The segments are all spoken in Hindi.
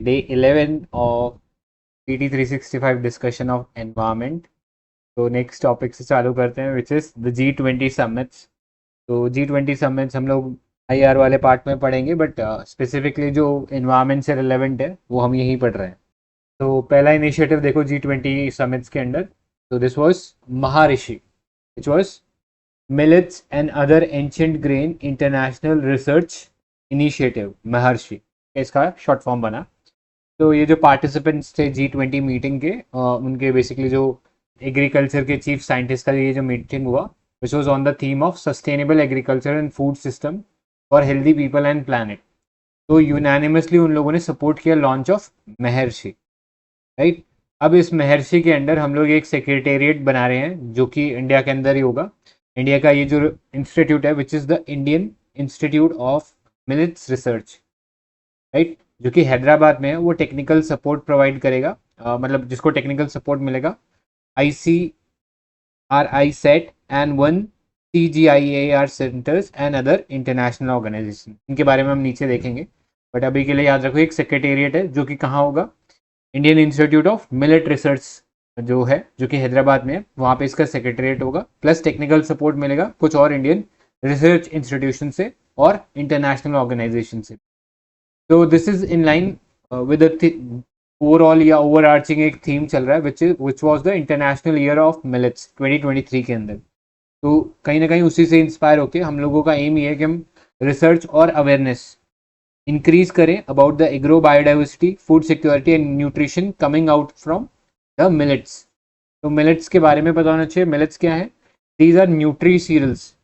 Day 11 of PT 365 discussion of environment. तो नेक्स्ट टॉपिक से चालू करते हैं which is the G20 summits. तो G20 समिट्स हम लोग IR वाले पार्ट में पढ़ेंगे, बट स्पेसिफिकली जो इन्वायरमेंट से रिलेवेंट है वो हम यहीं पढ़ रहे हैं. तो पहला इनिशिएटिव देखो G20 समिट्स के अंडर. तो this was Maharishi, which was millets and other ancient grain international research initiative, महर्षि इसका शॉर्ट फॉर्म बना. तो ये जो पार्टिसिपेंट्स थे G20 मीटिंग के, उनके बेसिकली जो एग्रीकल्चर के चीफ साइंटिस्ट का ये जो मीटिंग हुआ, which was on the theme of sustainable agriculture and food system for healthy people and planet. तो यूनानिमसली उन लोगों ने सपोर्ट किया लॉन्च ऑफ महर्षि, राइट. अब इस महर्षि के अंडर हम लोग एक सेक्रेटेरिएट बना रहे हैं जो कि इंडिया के अंदर ही होगा. इंडिया का ये जो इंस्टीट्यूट है which is the Indian institute of millets research, right, जो कि हैदराबाद में है. वो टेक्निकल सपोर्ट प्रोवाइड करेगा, मतलब जिसको टेक्निकल सपोर्ट मिलेगा ICRI set and 1 CGIAR centres and other international organisation. इनके बारे में हम नीचे देखेंगे, बट अभी के लिए याद रखो एक सेक्रेटेरिएट है जो कि कहाँ होगा, Indian institute of millet research जो है, जो कि हैदराबाद में है, वहाँ पे इसका सेक्रेटेरिएट होगा. प्लस टेक्निकल सपोर्ट मिलेगा कुछ और इंडियन रिसर्च इंस्टीट्यूशन से और इंटरनेशनल ऑर्गेनाइजेशन से. तो this is in line with overall या ओवर आर्चिंग एक थीम चल रहा है which was the international year of millets 2023 के अंदर. तो कहीं ना कहीं उसी से इंस्पायर होकर हम लोगों का एम ये है कि हम रिसर्च और अवेयरनेस इंक्रीज करें about the agro biodiversity, food security and nutrition coming out from the millets. तो मिलेट्स के बारे में पता होना चाहिए. मिलेट्स क्या है? दीज आर न्यूट्री सीरियल्स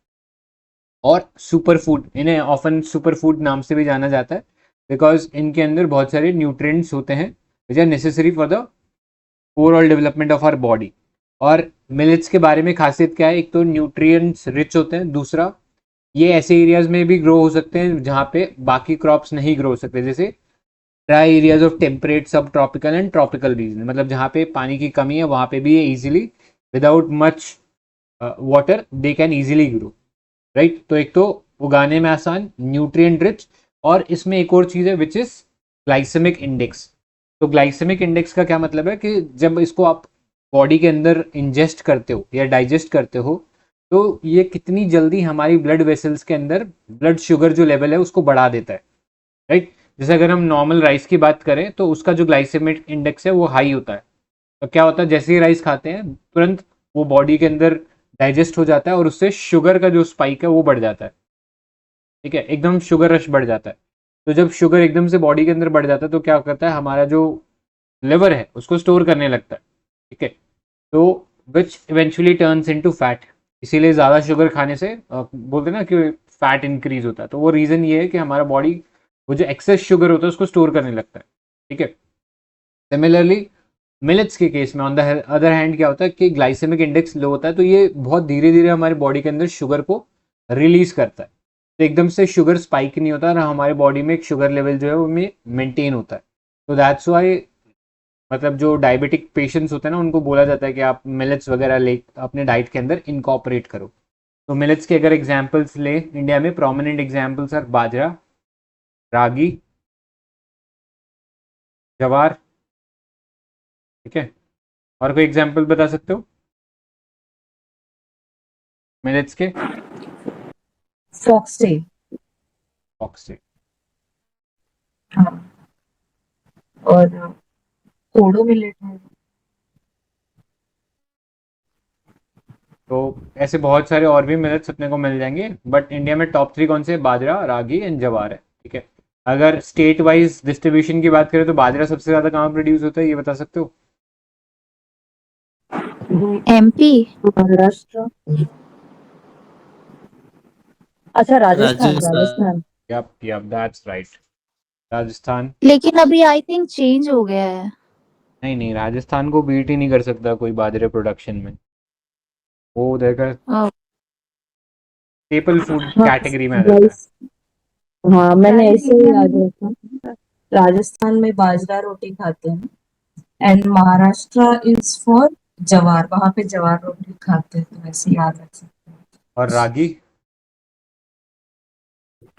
और सुपर फूड. इन्हें ऑफन सुपर फूड नाम से भी जाना जाता है बिकॉज इनके अंदर बहुत सारे न्यूट्रिएंट्स होते हैं which are necessary for the overall development of our body. और मिलेट्स के बारे में खासियत क्या है? एक तो न्यूट्रिएंट्स रिच होते हैं, दूसरा ये ऐसे एरियाज में भी ग्रो हो सकते हैं जहाँ पे बाकी क्रॉप्स नहीं ग्रो हो सकते, जैसे ड्राई एरियाज ऑफ टेम्परेट सब ट्रॉपिकल एंड ट्रॉपिकल रीजन. मतलब जहाँ पे पानी की कमी है वहाँ पे भी ये easily without much water they can easily grow, right. तो एक तो उगाने में आसान, न्यूट्रिएंट रिच, और इसमें एक और चीज़ है विच इज़ ग्लाइसेमिक इंडेक्स. तो ग्लाइसेमिक इंडेक्स का क्या मतलब है कि जब इसको आप बॉडी के अंदर इंजेस्ट करते हो या डाइजेस्ट करते हो तो ये कितनी जल्दी हमारी ब्लड वेसल्स के अंदर ब्लड शुगर जो लेवल है उसको बढ़ा देता है, राइट. जैसे अगर हम नॉर्मल राइस की बात करें तो उसका जो ग्लाइसेमिक इंडेक्स है वो हाई होता है. तो क्या होता है, जैसे ही राइस खाते हैं तुरंत वो बॉडी के अंदर डाइजेस्ट हो जाता है और उससे शुगर का जो स्पाइक है वो बढ़ जाता है. ठीक है, एकदम शुगर रश बढ़ जाता है. तो जब शुगर एकदम से बॉडी के अंदर बढ़ जाता है तो क्या करता है, हमारा जो लिवर है उसको स्टोर करने लगता है. ठीक है, तो which eventually turns into fat. इसीलिए ज़्यादा शुगर खाने से बोलते हैं ना कि फैट इंक्रीज होता है. तो वो रीज़न ये है कि हमारा बॉडी वो जो एक्सेस शुगर होता है उसको स्टोर करने लगता है. ठीक है. सिमिलरली मिलेट्स के केस में ऑन द अदर हैंड क्या होता है कि ग्लाइसेमिक इंडेक्स लो होता है, तो ये बहुत धीरे धीरे हमारी बॉडी के अंदर शुगर को रिलीज करता है. तो एकदम से शुगर स्पाइक नहीं होता और हमारे बॉडी में एक शुगर लेवल जो है वो में मेंटेन होता है. तो दैट्स वाई मतलब जो डायबिटिक पेशेंट्स होते हैं ना उनको बोला जाता है कि आप मिलेट्स वगैरह ले अपने डाइट के अंदर इनकॉपरेट करो. तो मिलेट्स के अगर एग्जाम्पल्स ले इंडिया में प्रोमिनेंट एग्जाम्पल्स आर बाजरा, रागी, जवार. ठीक है, और कोई एग्जाम्पल बता सकते हो मिलेट्स के? फॉक्सटेल। फॉक्सटेल. हाँ, और कोडो मिलेट है। तो ऐसे बहुत सारे और भी मिलेट्स अपने को मिल जाएंगे, बट इंडिया में टॉप 3 कौन से? बाजरा, रागी एंड जवार है. ठीक है. अगर स्टेट वाइज डिस्ट्रीब्यूशन की बात करें तो बाजरा सबसे ज्यादा कहाँ प्रोड्यूस होता है, ये बता सकते हो? एमपी, महाराष्ट्र, अच्छा Rajasthan Rajasthan. Rajasthan. Yup that's right, Rajasthan. लेकिन अभी आई थिंक चेंज हो गया है। नहीं नहीं, राजस्थान को बीट ही नहीं कर सकता कोई बाजरे प्रोडक्शन में. वो उधर का हाँ, स्टेपल फूड हाँ, कैटेगरी में आ जाता है. राइस। हाँ, मैंने ऐसे ही याद रखा। राजस्थान में बाजरा रोटी खाते हैं एंड महाराष्ट्र इज फॉर जवार, वहां पे जवार रोटी खाते हैं, तो ऐसे याद रख सकते हैं। और रागी?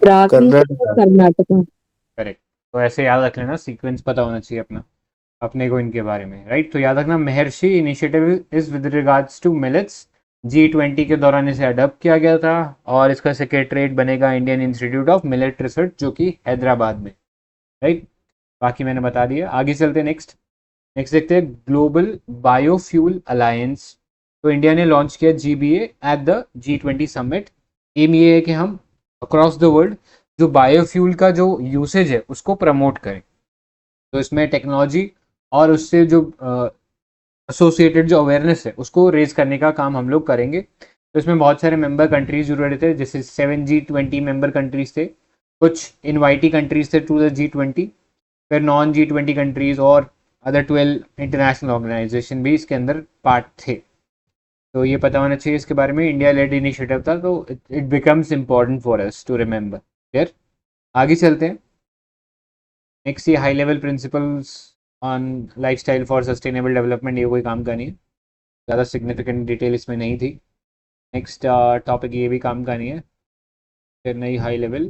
रागी कर्नाटका। कर्नाटका। करेक्ट. तो ऐसे याद रख लेना, सीक्वेंस पता होना चाहिए अपने को इनके बारे में, राइट। तो याद रखना Maharishi initiative is with regards to millets, G20 के दौरान इसे अडॉप्ट किया गया था, और इसका सेक्रेटरीट बनेगा Indian institute of millet research, जो कि हैदराबाद में, राइट। बाकी मैंने बता दिया, आगे चलते नेक्स्ट देखते हैं ग्लोबल बायोफ्यूल अलायंस। तो इंडिया ने लॉन्च किया GBA at the G20 summit. Aim ये है कि हम अक्रॉस द वर्ल्ड जो बायोफ्यूल का जो यूसेज है उसको प्रमोट करें। तो इसमें टेक्नोलॉजी और उससे जो एसोसिएटेड जो अवेयरनेस है उसको रेज करने का काम हम लोग करेंगे। तो इसमें बहुत सारे मेंबर कंट्रीज जुड़े थे, जैसे 7G20 मेंबर कंट्रीज थे, कुछ इनवाइटी कंट्रीज थे टू द G20, फिर नॉन G20 कंट्रीज और अदर 12 इंटरनेशनल ऑर्गेनाइजेशन भी इसके अंदर पार्ट थे। तो ये पता होना चाहिए इसके बारे में, इंडिया लेड इनिशिएटिव था, तो it becomes important for us to remember. Clear, आगे चलते हैं नेक्स्ट। ये high level principles on lifestyle for sustainable development, ये कोई काम का नहीं है, ज़्यादा सिग्निफिकेंट डिटेल इसमें नहीं थी। नेक्स्ट टॉपिक ये भी काम का नहीं है, चेन्नई हाई लेवल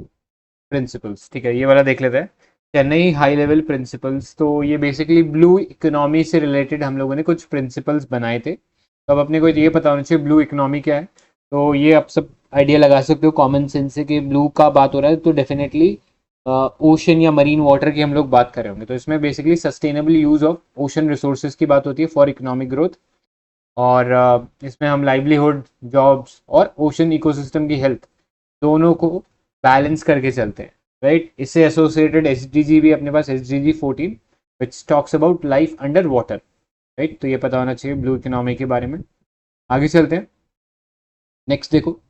प्रिंसिपल्स, ठीक है, ये वाला देख लेते हैं। चेन्नई हाई लेवल प्रिंसिपल्स, तो ये बेसिकली ब्लू इकोनॉमी से रिलेटेड हम लोगों ने कुछ प्रिंसिपल्स बनाए थे। तो अब अपने को ये पता होना चाहिए ब्लू इकोनॉमी क्या है। तो ये आप सब आइडिया लगा सकते हो कॉमन सेंस से कि ब्लू का बात हो रहा है तो डेफिनेटली ओशन या मरीन वाटर की हम लोग बात कर रहे होंगे। तो इसमें basically sustainable use of ocean resources की बात होती है फॉर इकोनॉमिक ग्रोथ, और इसमें हम लाइवलीहुड, जॉब्स और ओशन इकोसिस्टम की हेल्थ दोनों को बैलेंस करके चलते हैं, राइट। इससे एसोसिएटेड SDG भी अपने पास, SDG 14 which talks about life under water, right. तो ये पता होना चाहिए ब्लू इकोनॉमी के बारे में। आगे चलते हैं नेक्स्ट, देखो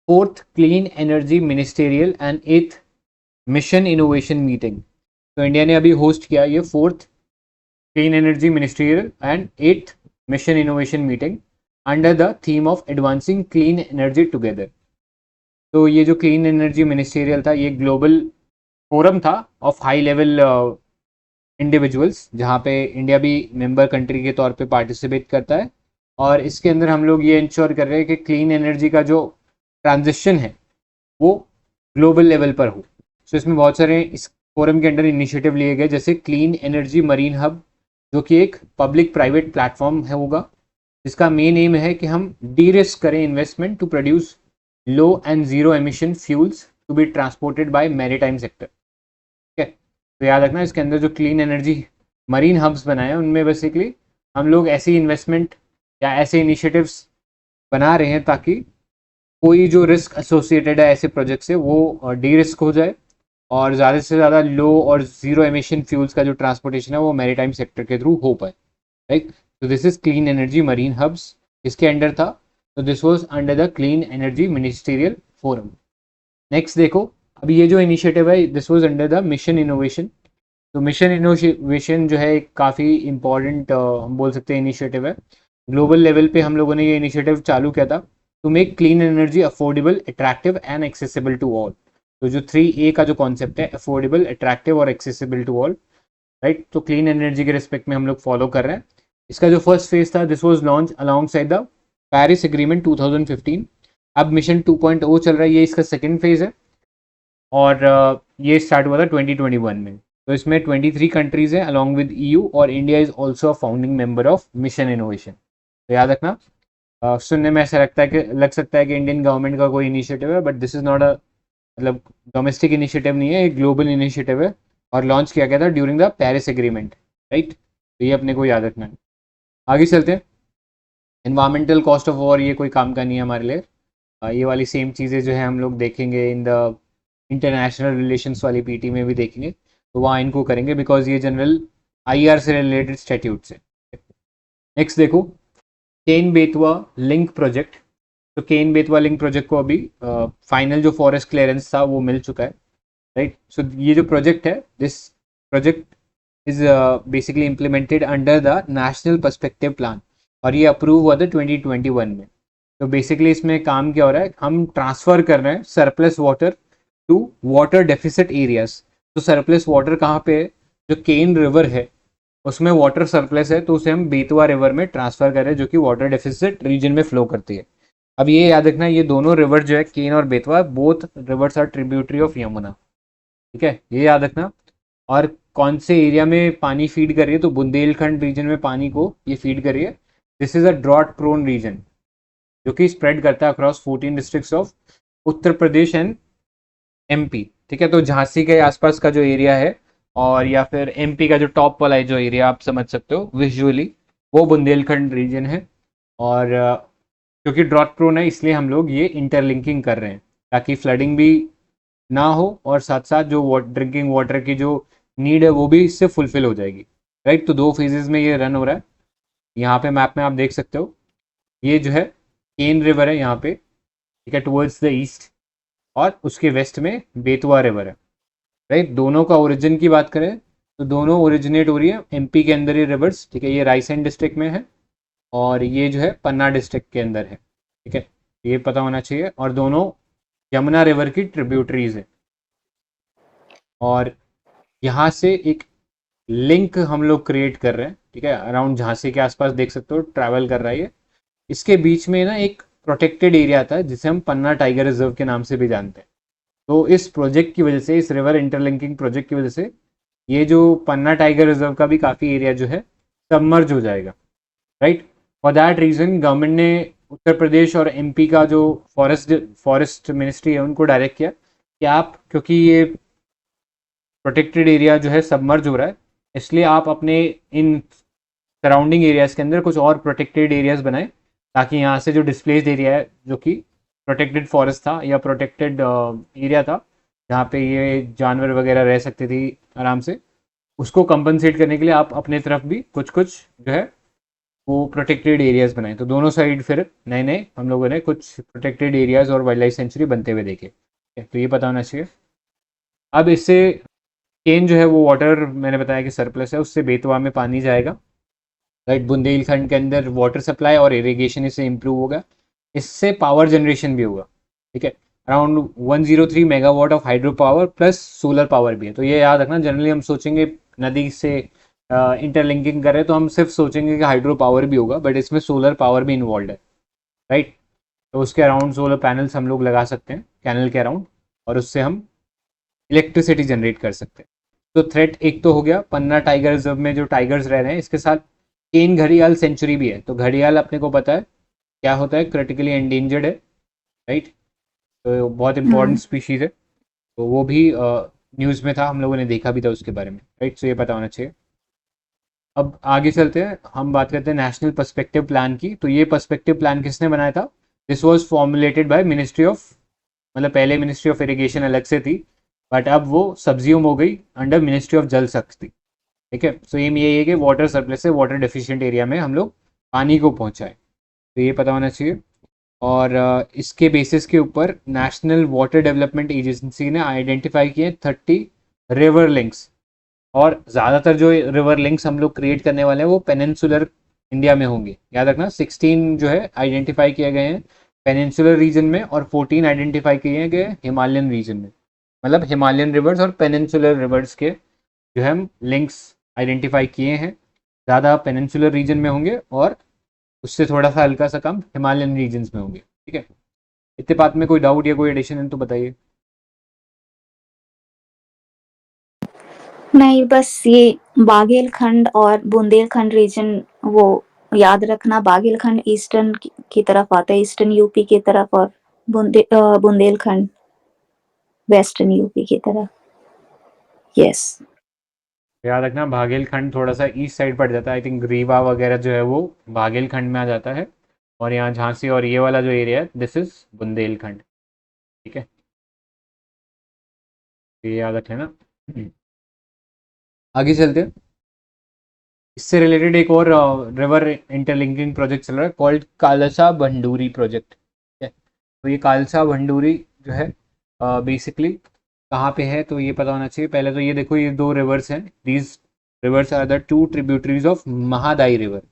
fourth clean energy ministerial and एथ मिशन इनोवेशन मीटिंग। तो इंडिया ने अभी होस्ट किया ये fourth clean energy ministerial and एथ mission innovation meeting under the theme of advancing clean energy together. तो ये जो क्लीन एनर्जी मिनिस्टेरियल था ये ग्लोबल फोरम था ऑफ हाई लेवल इंडिविजुअल्स, जहाँ पे इंडिया भी मेंबर कंट्री के तौर पे पार्टिसिपेट करता है, और इसके अंदर हम लोग ये इंश्योर कर रहे हैं कि क्लीन एनर्जी का जो ट्रांजिशन है वो ग्लोबल लेवल पर हो। सो इसमें बहुत सारे इस फोरम के अंदर इनिशिएटिव लिए गए, जैसे क्लीन एनर्जी मरीन हब, जो कि एक पब्लिक प्राइवेट प्लेटफॉर्म है होगा, जिसका मेन एम है कि हम डी रिस्क करें investment to produce low and zero emission fuels to be transported by maritime sector. ठीक है, तो याद रखना इसके अंदर जो क्लीन एनर्जी मरीन हब्स बनाए हैं उनमें बेसिकली हम लोग ऐसी इन्वेस्टमेंट या ऐसे इनिशिएटिव्स बना रहे हैं ताकि कोई जो रिस्क एसोसिएटेड है ऐसे प्रोजेक्ट से वो डी रिस्क हो जाए, और ज़्यादा से ज़्यादा लो और ज़ीरो एमिशन फ्यूल्स का जो ट्रांसपोर्टेशन है वो मैरीटाइम सेक्टर के थ्रू हो पाए, राइट। तो this is clean energy marine hubs, इसके अंडर था। तो this was under the clean energy ministerial forum. Next देखो, अभी ये जो इनिशिएटिव है this was under the mission innovation. तो मिशन इनोवेशन जो है एक काफ़ी इंपॉर्टेंट हम बोल सकते हैं इनिशिएटिव है। ग्लोबल लेवल पे हम लोगों ने ये इनिशिएटिव चालू किया था to make clean energy affordable, attractive and accessible to all. तो जो 3A का जो कॉन्सेप्ट है, अफोर्डेबल, अट्रैक्टिव और एक्सेसिबल टू ऑल, राइट। तो क्लीन एनर्जी के रिस्पेक्ट में हम लोग फॉलो कर रहे हैं। इसका जो फर्स्ट फेज था this was launch alongside the Paris agreement 2015। अब मिशन 2.0 चल रहा है, ये इसका सेकेंड फेज है, और ये स्टार्ट हुआ था 2021 में। तो इसमें 23 कंट्रीज हैं अलॉन्ग विद EU, और India is also a founding member of mission innovation. तो याद रखना, सुनने में ऐसा लग सकता है कि इंडियन गवर्नमेंट का कोई इनिशिएटिव है, but this is not a, मतलब डोमेस्टिक इनिशिएटिव नहीं है, एक ग्लोबल इनिशिएटिव है, और लॉन्च किया गया था during the Paris agreement, right. तो ये अपने को याद रखना है। आगे चलते हैं, इन्वायरमेंटल कॉस्ट ऑफ वॉर, ये कोई काम का नहीं है हमारे लिए। ये वाली सेम चीज़ें जो है हम लोग देखेंगे इन द इंटरनेशनल रिलेशंस वाली PT में भी देखेंगे, तो वहाँ इनको करेंगे बिकॉज ये जनरल IR से रिलेटेड स्टैट्यूट्स है। नेक्स्ट देखो, केन बेतवा लिंक प्रोजेक्ट। तो केन बेतवा लिंक प्रोजेक्ट को अभी फाइनल जो फॉरेस्ट क्लियरेंस था वो मिल चुका है, राइट। सो ये जो प्रोजेक्ट है, this project is basically implemented under the national perspective plan, और ये अप्रूव हुआ था 2021 में। तो बेसिकली इसमें काम क्या हो रहा है, हम ट्रांसफ़र कर रहे हैं surplus water to water deficit areas. तो सरप्लस वाटर कहाँ पे है, जो केन रिवर है उसमें वाटर सरप्लस है, तो उसे हम बेतवा रिवर में ट्रांसफर कर रहे हैं, जो कि वाटर डेफिसिट रीजन में फ्लो करती है। अब ये याद रखना, ये दोनों रिवर जो है केन और Betwa, both rivers are tributary of Yamuna, ठीक है, ये याद रखना। और कौन से एरिया में पानी फीड कर रही है, तो बुंदेलखंड रीजन में पानी को ये फीड कर रही है। This is a drought prone region जो कि स्प्रेड करता है across 14 districts of Uttar Pradesh and MP. ठीक है, तो झांसी के आसपास का जो एरिया है और या फिर एमपी का जो टॉप वाला है जो एरिया आप समझ सकते हो विजुअली, वो बुंदेलखंड रीजन है। और क्योंकि ड्रॉट प्रोन है इसलिए हम लोग ये इंटरलिंकिंग कर रहे हैं ताकि फ्लडिंग भी ना हो और साथ साथ जो ड्रिंकिंग वाटर की जो नीड है वो भी इससे फुलफिल हो जाएगी। राइट, तो 2 फेजेस में ये रन हो रहा है। यहाँ पे मैप में आप देख सकते हो, ये जो है केन रिवर है यहाँ पे, ठीक है, टुवर्ड्स द ईस्ट, और उसके वेस्ट में बेतवा रिवर है। राइट, दोनों का ओरिजिन की बात करें तो दोनों ओरिजिनेट हो रही है एमपी के अंदर ही रिवर्स। ठीक है, ये रायसेन डिस्ट्रिक्ट में है और ये जो है पन्ना डिस्ट्रिक्ट के अंदर है। ठीक है, ये पता होना चाहिए, और दोनों यमुना रिवर की ट्रिब्यूटरीज है। और यहाँ से एक लिंक हम लोग क्रिएट कर रहे हैं। ठीक है, अराउंड झांसी के आसपास देख सकते हो ट्रैवल कर रहा है ये। इसके बीच में ना एक प्रोटेक्टेड एरिया आता है जिसे हम पन्ना टाइगर रिजर्व के नाम से भी जानते हैं। तो इस प्रोजेक्ट की वजह से, इस रिवर इंटरलिंकिंग प्रोजेक्ट की वजह से, ये जो पन्ना टाइगर रिजर्व का भी काफ़ी एरिया जो है सबमर्ज हो जाएगा। Right, for that reason government ने उत्तर प्रदेश और एमपी का जो फॉरेस्ट मिनिस्ट्री है उनको डायरेक्ट किया कि आप, क्योंकि ये प्रोटेक्टेड एरिया जो है सबमर्ज हो रहा है, इसलिए आप अपने इन सराउंडिंग एरियाज़ के अंदर कुछ और प्रोटेक्टेड एरियाज़ बनाएं ताकि यहाँ से जो डिस्प्लेस्ड एरिया है जो कि प्रोटेक्टेड फॉरेस्ट था या प्रोटेक्टेड एरिया था जहाँ पे ये जानवर वगैरह रह सकते थे आराम से, उसको कंपनसेट करने के लिए आप अपने तरफ भी कुछ कुछ जो है वो प्रोटेक्टेड एरियाज़ बनाए। तो दोनों साइड फिर नए नए हम लोगों ने कुछ प्रोटेक्टेड एरियाज़ और वाइल्ड लाइफ सेंचुरी बनते हुए देखे। तो ये पता होना चाहिए। अब इससे केन जो है वो वाटर मैंने बताया कि सरप्लस है, उससे बेतवा में पानी जाएगा। राइट, बुंदेलखंड के अंदर वाटर सप्लाई और इरिगेशन इससे इम्प्रूव होगा, इससे पावर जनरेशन भी होगा। ठीक है, around 103 megawatt of hydro power plus solar power भी है। तो ये याद रखना, जनरली हम सोचेंगे नदी से इंटरलिंकिंग कर रहे हैं तो हम सिर्फ सोचेंगे कि हाइड्रो पावर भी होगा, बट इसमें सोलर पावर भी इन्वॉल्व है। राइट, तो उसके अराउंड सोलर पैनल्स हम लोग लगा सकते हैं कैनल के अराउंड, और उससे हम इलेक्ट्रिसिटी जनरेट कर सकते हैं। तो थ्रेट एक तो हो गया पन्ना टाइगर रिजर्व में जो टाइगर्स रह रहे हैं, इसके साथ केन घड़ियाल सेंचुरी भी है। तो घड़ियाल अपने को पता है क्या होता है, क्रिटिकली एंडेंजर्ड है। राइट, तो बहुत इंपॉर्टेंट हम्म स्पीशीज है, तो वो भी न्यूज़ में था, हम लोगों ने देखा भी था उसके बारे में। राइट, सो ये पता होना चाहिए। अब आगे चलते हैं, हम बात करते हैं नेशनल पर्सपेक्टिव प्लान की। तो ये पर्सपेक्टिव प्लान किसने बनाया था? This was formulated by ministry of, मतलब पहले मिनिस्ट्री ऑफ इरिगेशन अलग से थी, बट अब वो सब्ज्यूम हो गई अंडर मिनिस्ट्री ऑफ जल शक्ति। ठीक है, सो एम ये है कि वाटर सरप्लस से वाटर डेफिशिएंट एरिया में हम लोग पानी को पहुंचाएं। तो ये पता होना चाहिए। और इसके बेसिस के ऊपर नेशनल वाटर डेवलपमेंट एजेंसी ने आइडेंटिफाई किए 30 रिवर लिंक्स, और ज़्यादातर जो रिवर लिंक्स हम लोग क्रिएट करने वाले हैं वो पेनिनसुलर इंडिया में होंगे। याद रखना, 16 जो है आइडेंटिफाई किए गए हैं पेनिनसुलर रीजन में और 14 आइडेंटिफाई किए गए हिमालयन रीजन में। मतलब हिमालयन रिवर्स और पेनिनसुलर रिवर्स के जो है हम लिंक्स आइडेंटिफाई किए हैं, ज़्यादा पेनिनसुलर रीजन में होंगे और उससे थोड़ा सा हल्का सा कम हिमालयन रीजन्स में होंगे। ठीक है, इतने बात में कोई डाउट या कोई एडिशन है तो बताइए। नहीं, बस ये बाघेलखंड और बुंदेलखंड रीजन वो याद रखना। बाघेलखंड ईस्टर्न की तरफ आता है, ईस्टर्न यूपी की तरफ, और बुंदेलखंड वेस्टर्न यूपी की तरफ। यस। याद रखना बाघेलखंड थोड़ा सा ईस्ट साइड पड़ जाता है, आई थिंक रीवा वगैरह जो है वो बाघेलखंड में आ जाता है, और यहाँ झांसी और ये वाला जो एरिया है दिस इज बुंदेलखंड। ठीक है, ये याद रख लेना। आगे चलते हैं, इससे रिलेटेड एक और रिवर इंटरलिंकिंग प्रोजेक्ट चल रहा है कॉल्ड कालसा भंडूरी प्रोजेक्ट। ठीक है, तो ये कालसा भंडूरी जो है बेसिकली कहाँ पे है तो ये पता होना चाहिए। पहले तो ये देखो, ये 2 रिवर्स हैं, these rivers are the 2 tributaries of Mahadayi river.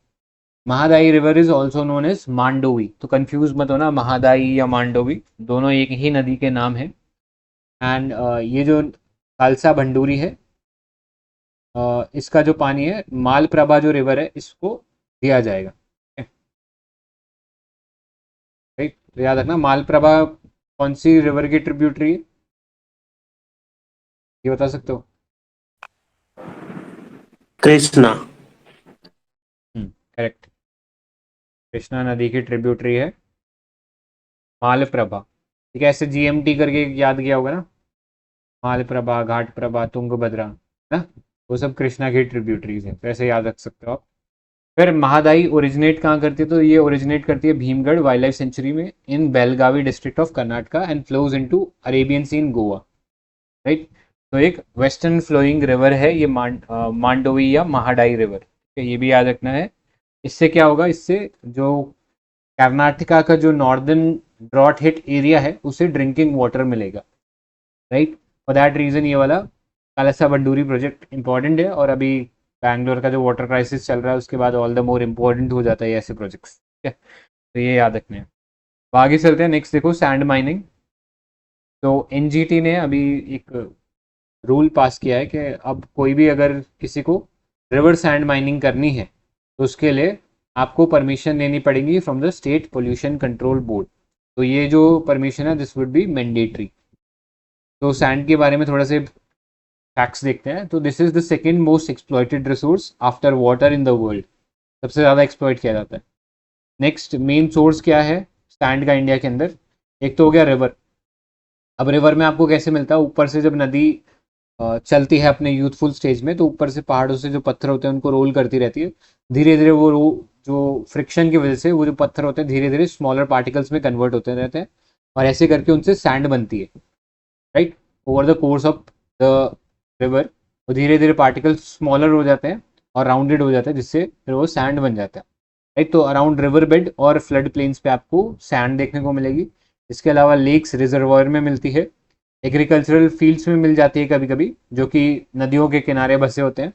Mahadayi river is also known as Mandovi, तो कंफ्यूज मत होना, महादाई या मांडोवी दोनों एक ही नदी के नाम है। एंड ये जो खालसा भंडूरी है, इसका जो पानी है मालप्रभा जो रिवर है इसको दिया जाएगा। राइट, तो याद रखना मालप्रभा कौन सी रिवर की ट्रिब्यूटरी है, ये बता सकते हो? कृष्णा। करेक्ट, कृष्णा नदी की ट्रिब्यूटरी है मालप्रभा। ठीक है, ऐसे GMT करके याद किया होगा ना, मालप्रभा, घाटप्रभा, तुंगभद्रा, है ना, वो सब कृष्णा की ट्रिब्यूटरीज है, तो ऐसे याद रख सकते हो आप। फिर महादाई ओरिजिनेट कहाँ करती है, तो ये ओरिजिनेट करती है भीमगढ़ वाइल्ड लाइफ सेंचुरी में in Belagavi district of Karnataka and flows into Arabian sea in Goa, right. तो एक वेस्टर्न फ्लोइंग रिवर है ये मांडोवी या महाडाई रिवर, ठीक है, ये भी याद रखना है। इससे क्या होगा, इससे जो कर्नाटका का जो नॉर्दर्न ड्रॉट हिट एरिया है उसे ड्रिंकिंग वाटर मिलेगा, राइट। फॉर दैट रीजन ये वाला कालसा बंडूरी प्रोजेक्ट इंपॉर्टेंट है, और अभी बैंगलोर का जो वाटर क्राइसिस चल रहा है उसके बाद ऑल द मोर इम्पोर्टेंट हो जाता है ऐसे प्रोजेक्ट्स, ठीक है, तो ये याद रखने हैं। तो आगे चलते हैं, नेक्स्ट देखो सैंड माइनिंग। तो NGT ने अभी एक रूल पास किया है कि अब कोई भी अगर किसी को रिवर सैंड माइनिंग करनी है तो उसके लिए आपको परमिशन लेनी पड़ेगी from the state pollution control board. तो ये जो परमिशन है दिस वुड बी मैंडेटरी। तो सैंड के बारे में थोड़ा से फैक्ट्स देखते हैं। तो this is the second most exploited resource after water in the world, सबसे ज़्यादा एक्सप्लॉइट किया जाता है। नेक्स्ट मेन सोर्स क्या है सैंड का इंडिया के अंदर, एक तो हो गया रिवर। अब रिवर में आपको कैसे मिलता है, ऊपर से जब नदी चलती है अपने यूथफुल स्टेज में तो ऊपर से पहाड़ों से जो पत्थर होते हैं उनको रोल करती रहती है, धीरे धीरे वो जो फ्रिक्शन की वजह से वो जो पत्थर होते हैं धीरे धीरे स्मॉलर पार्टिकल्स में कन्वर्ट होते रहते हैं, और ऐसे करके उनसे सैंड बनती है, right. Over the course of the river वो धीरे धीरे पार्टिकल्स स्मॉलर हो जाते हैं और राउंडेड हो जाते हैं, जिससे फिर वो सैंड बन जाता है, राइट। तो अराउंड रिवर बेड और फ्लड प्लेन्स पे आपको सैंड देखने को मिलेगी। इसके अलावा लेक्स रिजर्वायर में मिलती है, एग्रीकल्चरल फील्ड्स में मिल जाती है कभी कभी, जो कि नदियों के किनारे बसे होते हैं।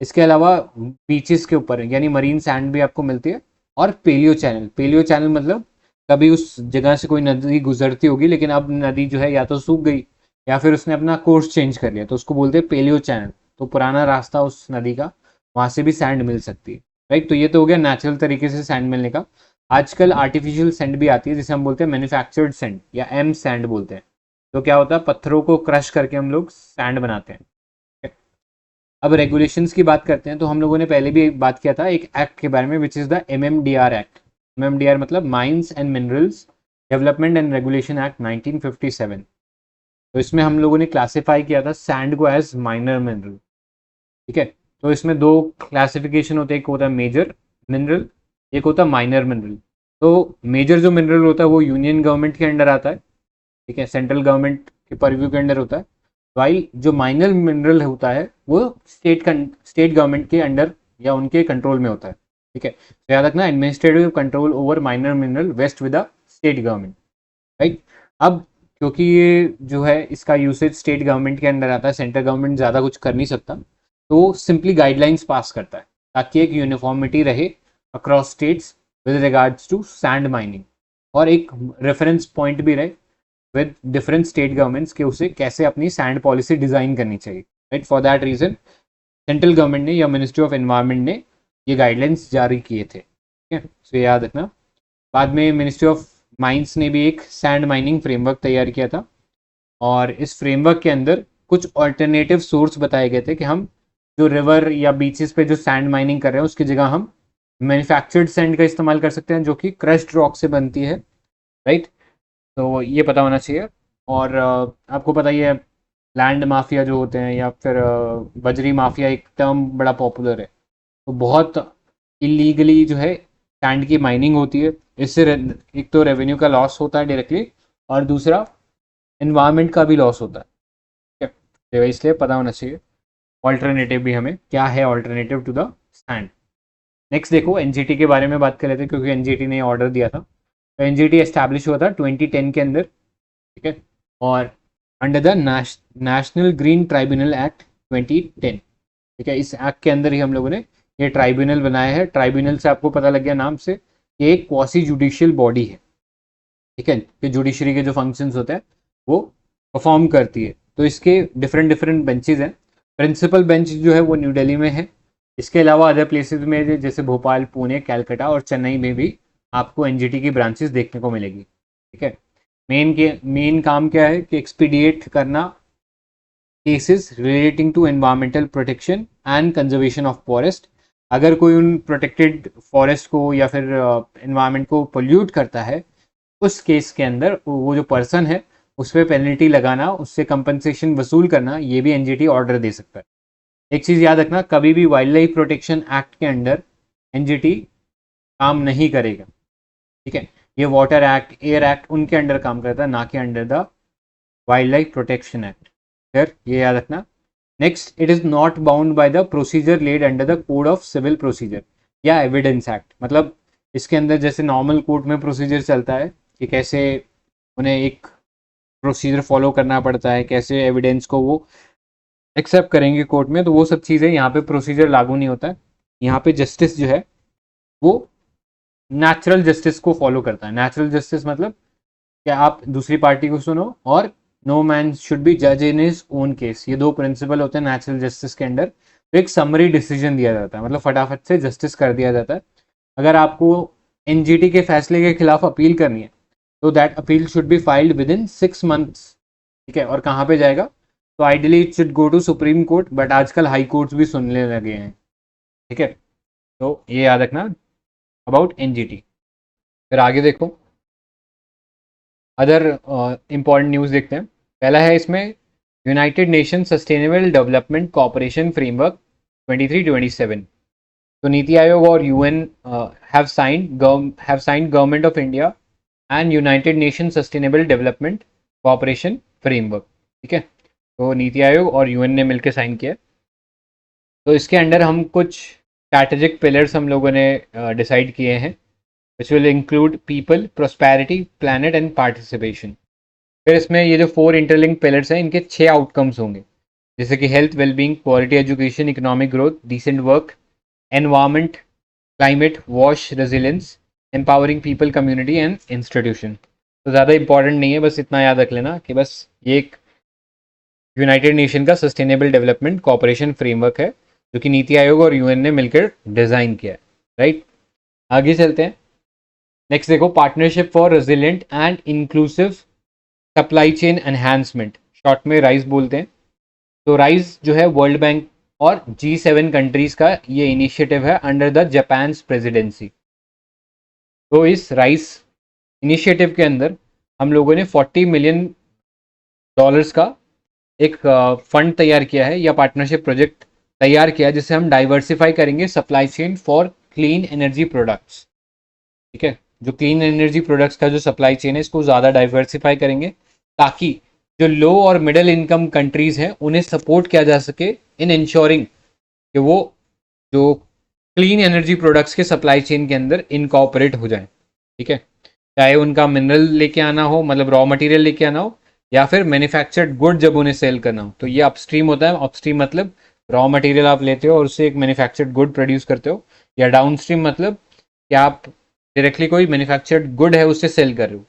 इसके अलावा बीचेस के ऊपर यानी मरीन सैंड भी आपको मिलती है। और पेलियो चैनल मतलब कभी उस जगह से कोई नदी गुजरती होगी लेकिन अब नदी जो है या तो सूख गई या फिर उसने अपना कोर्स चेंज कर लिया, तो उसको बोलते हैं पेलियो चैनल। तो पुराना रास्ता उस नदी का, वहाँ से भी सैंड मिल सकती है, राइट। तो ये तो हो गया नेचुरल तरीके से सैंड मिलने का। आजकल आर्टिफिशियल सैंड भी आती है जिसे हम बोलते हैं मैन्युफैक्चर्ड सैंड या एम सैंड बोलते हैं। तो क्या होता है, पत्थरों को क्रश करके हम लोग सैंड बनाते हैं। अब रेगुलेशंस की बात करते हैं, तो हम लोगों ने पहले भी बात किया था एक एक्ट के बारे में which is the MMDR act. MMDR मतलब mines and minerals development and regulation act 1957। तो इसमें हम लोगों ने क्लासिफाई किया था सैंड को एज माइनर मिनरल, ठीक है। तो इसमें दो क्लासिफिकेशन होते हैं, एक होता है मेजर मिनरल, एक होता है माइनर मिनरल। तो मेजर जो मिनरल होता है वो यूनियन गवर्नमेंट के अंडर आता है, ठीक है, सेंट्रल गवर्नमेंट के परव्यू के अंडर होता है। वाइल जो माइनर मिनरल होता है वो स्टेट गवर्नमेंट के अंडर या उनके कंट्रोल में होता है, ठीक है। तो याद रखना administrative control over minor mineral vest with the state government, right. अब क्योंकि ये जो है इसका यूसेज स्टेट गवर्नमेंट के अंदर आता है, सेंट्रल गवर्नमेंट ज़्यादा कुछ कर नहीं सकता, तो सिंपली गाइडलाइंस पास करता है ताकि एक यूनिफॉर्मिटी रहे across states with regards to sand mining, और एक रेफरेंस पॉइंट भी रहे विद डिफरेंट स्टेट गवर्नमेंट्स के उसे कैसे अपनी सैंड पॉलिसी डिज़ाइन करनी चाहिए, right. For that reason central government ने या मिनिस्ट्री ऑफ एनवायरनमेंट ने ये गाइडलाइंस जारी किए थे, ठीक है। तो याद रखना। बाद में मिनिस्ट्री ऑफ माइंस ने भी एक सैंड माइनिंग फ्रेमवर्क तैयार किया था, और इस फ्रेमवर्क के अंदर कुछ ऑल्टरनेटिव सोर्स बताए गए थे कि हम जो रिवर या बीचेस पे जो सैंड माइनिंग कर रहे हैं उसकी जगह हम मैन्युफैक्चर्ड सैंड का इस्तेमाल कर सकते हैं जो कि क्रश्ड रॉक से बनती है, राइट। तो ये पता होना चाहिए। और आपको पता ही है लैंड माफिया जो होते हैं या फिर बजरी माफिया एक टर्म बड़ा पॉपुलर है। तो बहुत इलीगली जो है सैंड की माइनिंग होती है, इससे एक तो रेवेन्यू का लॉस होता है डायरेक्टली, और दूसरा एनवायरनमेंट का भी लॉस होता है, ठीक है। तो इसलिए पता होना चाहिए ऑल्टरनेटिव भी हमें क्या है, alternative to the sand. Next देखो NGT के बारे में बात कर लेते हैं क्योंकि NGT ने ऑर्डर दिया था। तो NGT एस्टैब्लिश हुआ था 2010 के अंदर, ठीक है, और under the national green tribunal act 2010, ठीक है। इस एक्ट के अंदर ही हम लोगों ने ये ट्राइब्यूनल बनाया है। ट्राइब्यूनल से आपको पता लग गया नाम से कि एक क्वासी जुडिशियल बॉडी है, ठीक है, कि जुडिशरी के जो फंक्शंस होते हैं वो परफॉर्म करती है। तो इसके डिफरेंट बेंचेज हैं। प्रिंसिपल बेंच जो है वो न्यू दिल्ली में है। इसके अलावा अदर प्लेसेस में जैसे भोपाल, पुणे, कैलकाटा और चेन्नई में भी आपको NGT की ब्रांचेस देखने को मिलेगी, ठीक है। मेन काम क्या है कि एक्सपीडिएट करना cases relating to environmental protection and conservation of forest. अगर कोई उन प्रोटेक्टेड फॉरेस्ट को या फिर एनवायरनमेंट को पोल्यूट करता है, उस केस के अंदर वो जो पर्सन है उस पर पेनल्टी लगाना, उससे कंपनसेशन वसूल करना, ये भी एनजीटी ऑर्डर दे सकता है। एक चीज़ याद रखना, कभी भी वाइल्ड लाइफ प्रोटेक्शन एक्ट के अंडर एनजीटी काम नहीं करेगा, ठीक है। ये वाटर एक्ट, एयर एक्ट उनके अंडर काम करता है, ना कि under the wild life protection act. फिर ये याद रखना। Next, it is not bound by the procedure laid under the code of civil procedure या एविडेंस एक्ट। मतलब इसके अंदर जैसे नॉर्मल कोर्ट में प्रोसीजर चलता है कि कैसे उन्हें एक प्रोसीजर फॉलो करना पड़ता है, कैसे एविडेंस को वो एक्सेप्ट करेंगे कोर्ट में, तो वो सब चीज़ें यहाँ पे प्रोसीजर लागू नहीं होता है। यहाँ पे जस्टिस जो है वो नेचुरल जस्टिस को फॉलो करता है। नेचुरल जस्टिस मतलब कि आप दूसरी पार्टी को सुनो और नो मैन शुड बी जज इन हिज ओन केस। ये दो प्रिंसिपल होते हैं नेचुरल जस्टिस के अंडर। तो एक समरी डिसीजन दिया जाता है, मतलब फटाफट से जस्टिस कर दिया जाता है। अगर आपको एनजीटी के फैसले के खिलाफ अपील करनी है तो that appeal should be filed within 6 months, ठीक है। और कहाँ पे जाएगा, तो ideally it should go to supreme court, but आजकल हाई कोर्ट्स भी सुनने लगे हैं, ठीक है। तो ये याद रखना अबाउट एनजीटी। फिर आगे देखो, अदर इंपॉर्टेंट न्यूज़ देखते हैं। पहला है इसमें United nation sustainable development cooperation framework 23-27। तो नीति आयोग और UN have signed government of India and United nation sustainable development cooperation framework, ठीक है। तो नीति आयोग और यूएन ने मिलकर साइन किया। तो इसके अंडर हम कुछ स्ट्रैटेजिक पिलर्स हम लोगों ने डिसाइड किए हैं, which will include people, prosperity, planet and participation. फिर इसमें ये जो 4 इंटरलिंक पिलर्स हैं, इनके 6 आउटकम्स होंगे, जैसे कि health, wellbeing, quality education, economic growth, decent work, environment, climate, वॉश, resilience, empowering people, community and institution. तो ज़्यादा इंपॉर्टेंट नहीं है, बस इतना याद रख लेना कि बस ये एक यूनाइटेड नेशन का सस्टेनेबल डेवलपमेंट कोऑपरेशन फ्रेमवर्क है जो कि नीति आयोग और यूएन ने मिलकर डिज़ाइन किया है, राइट। आगे चलते हैं। नेक्स्ट देखो, partnership for resilient and inclusive supply chain enhancement, short में राइज बोलते हैं। तो राइज जो है वर्ल्ड बैंक और G7 कंट्रीज का ये इनिशिएटिव है अंडर द जापान प्रेसिडेंसी। तो इस राइज इनिशिएटिव के अंदर हम लोगों ने $40 मिलियन का एक फंड तैयार किया है या पार्टनरशिप प्रोजेक्ट तैयार किया है, जिससे हम डाइवर्सिफाई करेंगे supply chain for clean energy products, ठीक है। जो क्लीन एनर्जी प्रोडक्ट्स का जो सप्लाई चेन है, इसको ज़्यादा डाइवर्सिफाई करेंगे ताकि जो लो और मिडिल इनकम कंट्रीज़ हैं उन्हें सपोर्ट किया जा सके इन इंश्योरिंग कि वो जो क्लीन एनर्जी प्रोडक्ट्स के सप्लाई चेन के अंदर इनकॉर्पोरेट हो जाए, ठीक है। चाहे उनका मिनरल लेके आना हो, मतलब रॉ मटेरियल लेके आना हो, या फिर मैन्युफैक्चर्ड गुड जब उन्हें सेल करना हो। तो ये अपस्ट्रीम होता है। अपस्ट्रीम मतलब रॉ मटेरियल आप लेते हो और उससे एक मैन्युफैक्चर्ड गुड प्रोड्यूस करते हो, या डाउनस्ट्रीम मतलब कि आप डायरेक्टली कोई मैन्युफैक्चर्ड गुड है उससे सेल कर रहे हो,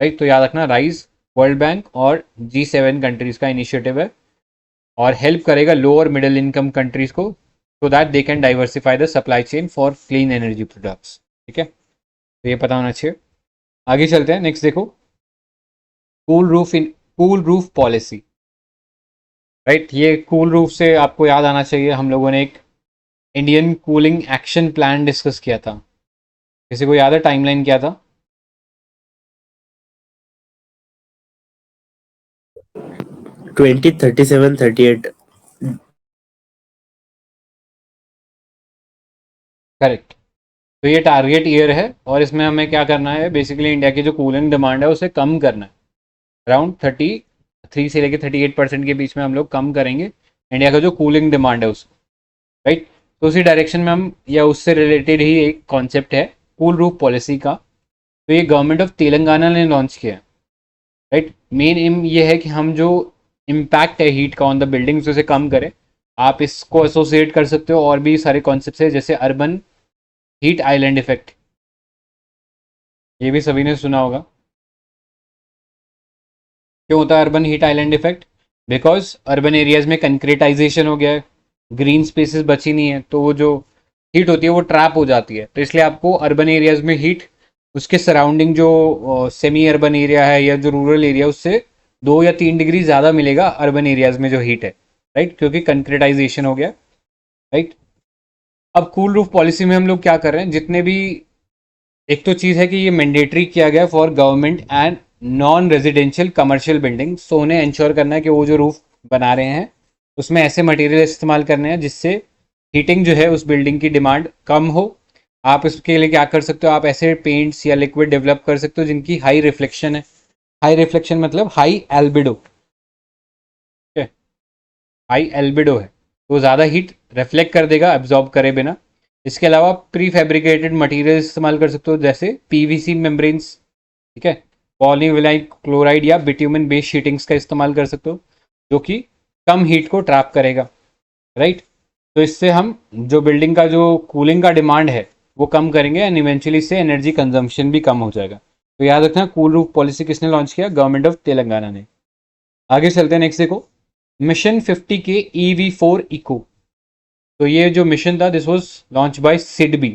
राइट। तो याद रखना, राइज वर्ल्ड बैंक और G7 कंट्रीज का इनिशिएटिव है और हेल्प करेगा लो और मिडिल इनकम कंट्रीज को so that they can diversify the supply chain for clean energy products, ठीक है। तो ये पता होना चाहिए। आगे चलते हैं। नेक्स्ट देखो, कूल रूफ पॉलिसी, राइट। ये कूल रूफ से आपको याद आना चाहिए, हम लोगों ने एक Indian cooling action plan discuss किया था। किसी को याद है टाइमलाइन क्या था? 2037-38। करेक्ट। तो ये टारगेट ईयर है और इसमें हमें क्या करना है, बेसिकली इंडिया की जो कूलिंग डिमांड है उसे कम करना है। अराउंड 33 से लेकर 38% के बीच में हम लोग कम करेंगे इंडिया का जो कूलिंग डिमांड है उसको, राइट। तो उसी डायरेक्शन में हम, या उससे रिलेटेड ही एक कॉन्सेप्ट है कूल रूफ पॉलिसी का। तो ये गवर्नमेंट ऑफ तेलंगाना ने लॉन्च किया है, राइट। मेन एम ये है कि हम जो इम्पैक्ट है हीट का ऑन द बिल्डिंग्स उसे कम करें। आप इसको एसोसिएट कर सकते हो और भी सारे कॉन्सेप्ट है, जैसे अर्बन हीट आइलैंड इफेक्ट, ये भी सभी ने सुना होगा। क्यों होता है urban heat island effect? Because urban areas में कंक्रीटाइजेशन हो गया है, ग्रीन स्पेसेस बची नहीं है, तो वो जो हीट होती है वो ट्रैप हो जाती है। तो इसलिए आपको अर्बन एरियाज में हीट उसके सराउंडिंग जो सेमी अर्बन एरिया है या जो रूरल एरिया, उससे 2 या 3 डिग्री ज़्यादा मिलेगा अर्बन एरियाज में जो हीट है, राइट, क्योंकि कंक्रीटाइजेशन हो गया। राइट। अब कूल रूफ पॉलिसी में हम लोग क्या कर रहे हैं, जितने भी, एक तो चीज़ है कि ये मैंडेटरी किया गया for government and non residential commercial building, so उन्हें इंश्योर करना है कि वो जो रूफ बना रहे हैं उसमें ऐसे मटेरियल इस्तेमाल करने हैं जिससे हीटिंग जो है उस बिल्डिंग की डिमांड कम हो। आप इसके लिए क्या कर सकते हो, आप ऐसे पेंट्स या लिक्विड डेवलप कर सकते हो जिनकी हाई रिफ्लेक्शन है। हाई रिफ्लेक्शन मतलब हाई एल्बिडो, हाई एल्बिडो है, तो ज़्यादा हीट रिफ्लेक्ट कर देगा एब्जॉर्ब करे बिना। इसके अलावा प्री फैब्रिकेटेड मटीरियल इस्तेमाल कर सकते हो जैसे पीवीसी मेम्ब्रेन्स, ठीक है, पॉलीविनाइल क्लोराइड या बिट्यूमन बेस्ड शीटिंग्स का इस्तेमाल कर सकते हो जो कि कम हीट को ट्रैप करेगा, राइट। तो इससे हम जो बिल्डिंग का जो कूलिंग का डिमांड है वो कम करेंगे एंड इवेंचुअली इससे एनर्जी कंजम्पशन भी कम हो जाएगा। तो याद रखना, कूल रूफ पॉलिसी किसने लॉन्च किया, गवर्नमेंट ऑफ तेलंगाना ने। आगे चलते हैं, नेक्स्ट देखो, मिशन 50 के EV4 इको। तो ये जो मिशन था this was launch by SIDBI,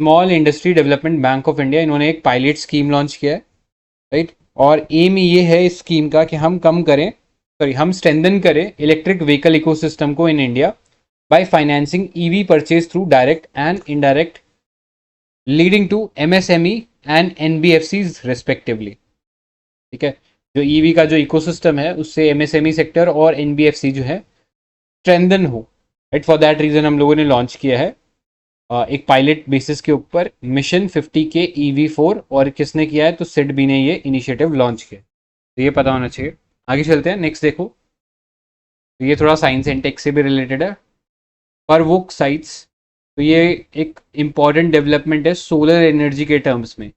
small industry development bank of India. इन्होंने एक पायलट स्कीम लॉन्च किया है, राइट। और एम ये है इस स्कीम का कि हम स्ट्रेंथन करें इलेक्ट्रिक व्हीकल इकोसिस्टम को in India by financing EV purchase through direct and indirect, leading to MSME and NBFCs respectively, ठीक है। जो EV का जो इकोसिस्टम है उससे MSME सेक्टर और NBFC जो है स्ट्रेंथन हो, राइट। फॉर दैट रीजन हम लोगों ने लॉन्च किया है एक पायलट बेसिस के ऊपर मिशन 50 के EV4। और किसने किया है, तो सिडबी ने ये इनिशिएटिव लॉन्च किया, तो ये पता होना चाहिए। आगे चलते हैं, नेक्स्ट देखो, तो ये थोड़ा साइंस एंड टेक से भी रिलेटेड है। परवोक साइट्स, तो ये एक इम्पॉर्टेंट डेवलपमेंट है सोलर एनर्जी के टर्म्स में।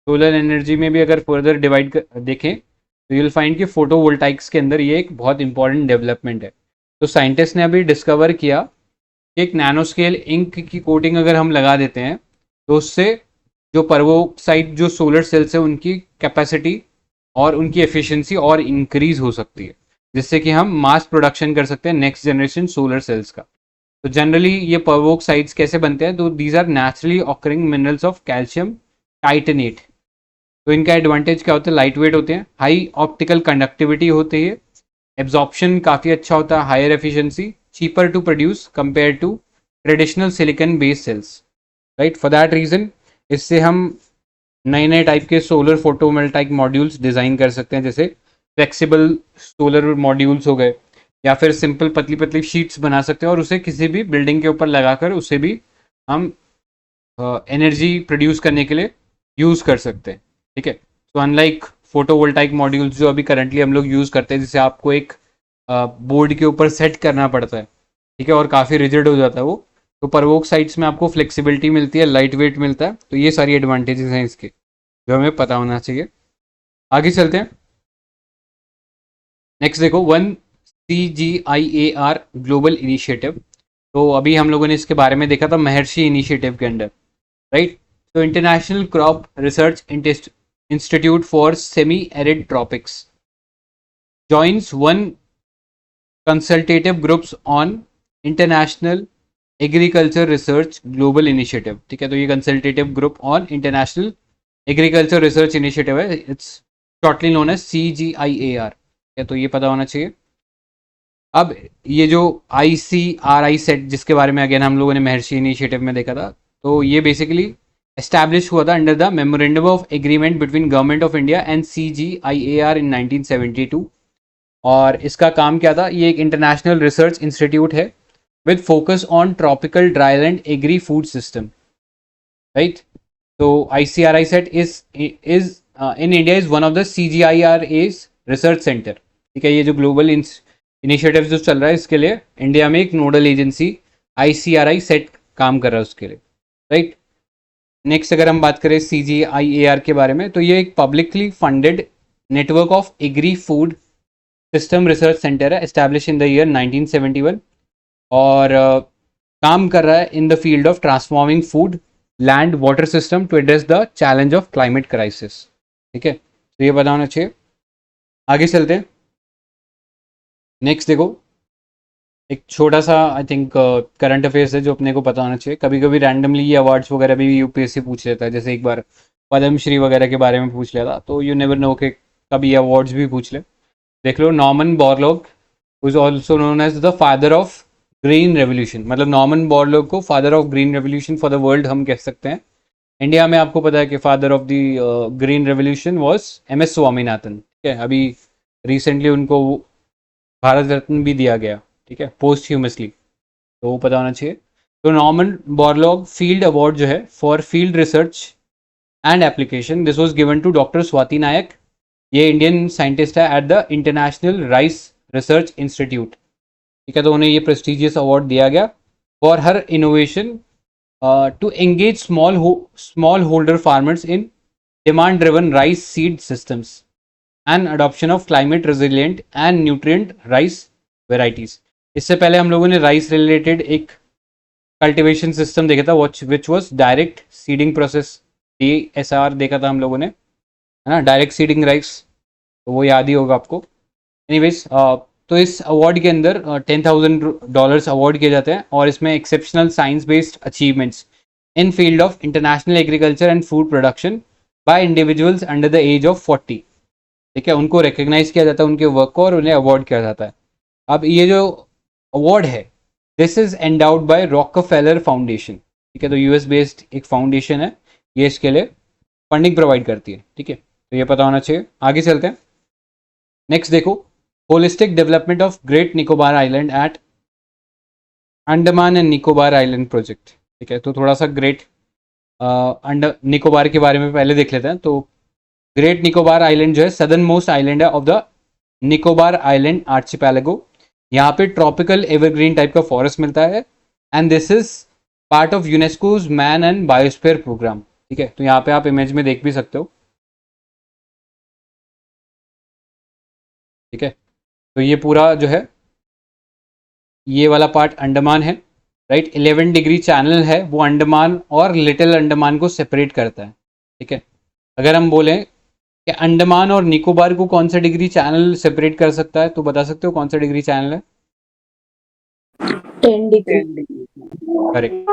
सोलर एनर्जी में भी अगर फर्दर डिवाइड देखें तो यूल फाइंड कि फोटोवोल्टाइक्स के अंदर ये एक बहुत इंपॉर्टेंट डेवलपमेंट है। तो साइंटिस्ट ने अभी डिस्कवर किया कि एक नैनो स्केल इंक की कोटिंग अगर हम लगा देते हैं तो उससे जो परवोक्साइट जो सोलर सेल्स है उनकी कैपेसिटी और उनकी एफिशिएंसी और इंक्रीज हो सकती है, जिससे कि हम मास प्रोडक्शन कर सकते हैं नेक्स्ट जनरेशन सोलर सेल्स का। तो जनरली ये परवोक्साइड्स कैसे बनते हैं, तो these are naturally occurring minerals of calcium titanate. तो इनका एडवांटेज क्या होता है, लाइट वेट होते हैं, हाई ऑप्टिकल कंडक्टिविटी होती है, एब्जॉर्प्शन काफ़ी अच्छा होता है, higher efficiency, cheaper to produce compare to traditional silicon based cells, right. For that reason इससे हम नए नए टाइप के सोलर फोटोवोल्टाइक मॉड्यूल्स डिज़ाइन कर सकते हैं, जैसे फ्लेक्सिबल सोलर मॉड्यूल्स हो गए, या फिर सिंपल पतली पतली शीट्स बना सकते हैं और उसे किसी भी बिल्डिंग के ऊपर लगाकर उसे भी हम एनर्जी प्रोड्यूस करने के लिए यूज़ कर सकते हैं, ठीक है। तो अनलाइक फोटोवोल्टाइक मॉड्यूल्स जो अभी करंटली हम लोग यूज़ करते हैं, जिसे आपको एक बोर्ड के ऊपर सेट करना पड़ता है, ठीक है, और काफ़ी रिजिड हो जाता है वो, तो परवोक साइट्स में आपको फ्लेक्सिबिलिटी मिलती है, लाइट वेट मिलता है। तो ये सारी एडवांटेजेस हैं इसके जो हमें पता होना चाहिए। आगे चलते हैं, नेक्स्ट देखो, 1 CGIAR ग्लोबल इनिशिएटिव। तो अभी हम लोगों ने इसके बारे में देखा था महर्षि इनिशिएटिव के अंडर, राइट। तो international crop research institute for semi arid tropics joins 1 consultative groups on international agriculture research global initiative, ठीक है। तो ये consultative group on international agriculture research initiative है, it's shortly known as CGIAR, तो ये पता होना चाहिए। अब ये जो ICRI सेट जिसके बारे में अगेन हम लोगों ने महर्षि इनिशिएटिव में देखा था, तो ये बेसिकली एस्टैब्लिश हुआ था under the memorandum of agreement between government of India and CGIAR इन 1972। और इसका काम क्या था, ये एक इंटरनेशनल रिसर्च इंस्टीट्यूट है with focus on tropical dryland agree food system, right. तो ICRI set is in India is one of the CGIAR's research centre, ठीक है। ये जो ग्लोबल इनिशिएटिव जो चल रहा है इसके लिए इंडिया में एक नोडल एजेंसी ICRI सेट काम कर रहा है उसके लिए, राइट। नेक्स्ट अगर हम बात करें CGIAR के बारे में, तो ये एक publicly funded network of agri food system research centre है, एस्टैब्लिश इन द ईयर 1971, और काम कर रहा है in the field of transforming food land water system to address the challenge of climate crisis, ठीक है। तो ये पता होना चाहिए। आगे चलते हैं, नेक्स्ट देखो, एक छोटा सा आई थिंक करंट अफेयर्स है जो अपने को पता होना चाहिए। कभी कभी रैंडमली ये अवार्ड्स वगैरह भी UPSC पूछ लेता है, जैसे एक बार पद्मश्री वगैरह के बारे में पूछ लिया था, तो यू नेवर नो कि कभी ये अवार्ड्स भी पूछ ले। देख लो, Norman Borlaug is also known as the father of green revolution, मतलब नॉर्मन बोरलॉग को father of green revolution for the world हम कह सकते हैं। इंडिया में आपको पता है कि father of the green revolution was M S. Swaminathan. ठीक है, अभी रिसेंटली उनको भारत रत्न भी दिया गया, ठीक है, पोस्ट ह्यूमसली, तो वो पता होना चाहिए। तो नॉर्मन बोरलॉग फील्ड अवार्ड जो है for field research and application, this was given to doctor Swati Nayak. ये इंडियन साइंटिस्ट है at the international rice research institute. ठीक है, तो उन्हें ये प्रेस्टिजियस अवार्ड दिया गया for her innovation to engage small holder farmers in demand driven rice seed systems and adoption of climate resilient and nutrient rice varieties. इससे पहले हम लोगों ने राइस रिलेटेड एक कल्टीवेशन सिस्टम देखा था which was direct seeding process, DSR देखा था हम लोगों ने, है ना, डायरेक्ट सीडिंग राइस, तो वो याद ही होगा आपको। एनीवेज, तो इस अवार्ड के अंदर $10,000 अवार्ड किए जाते हैं और इसमें exceptional science based achievements in field of international agriculture and food production by individuals under the age of 40। ठीक है, उनको रिकग्नाइज किया जाता है उनके वर्क को और उन्हें अवार्ड किया जाता है। अब ये जो अवार्ड है, this is endowed by Rockefeller foundation. ठीक है, तो यूएस बेस्ड एक फाउंडेशन है, ये इसके लिए फंडिंग प्रोवाइड करती है। ठीक है, तो ये पता होना चाहिए। आगे चलते हैं, नेक्स्ट देखो, holistic development of great Nicobar island at Andaman and Nicobar island project. ठीक है, तो थोड़ा सा ग्रेट निकोबार के बारे में पहले देख लेते हैं। तो ग्रेट निकोबार आइलैंड जो है सदर्न मोस्ट आइलैंड है of the Nicobar island archipelago. यहाँ पे ट्रॉपिकल एवरग्रीन टाइप का फॉरेस्ट मिलता है and this is part of UNESCO's man and biosphere programme. ठीक है, तो यहाँ पे आप इमेज में देख भी सकते हो। ठीक है, तो ये पूरा जो है, ये वाला पार्ट अंडमान है, राइट। 11 डिग्री चैनल है, वो अंडमान और लिटिल अंडमान को सेपरेट करता है। ठीक है, अगर हम बोलें कि अंडमान और निकोबार को कौन सा डिग्री चैनल सेपरेट कर सकता है, तो बता सकते हो कौन सा डिग्री चैनल है? 10 डिग्री। करेक्ट,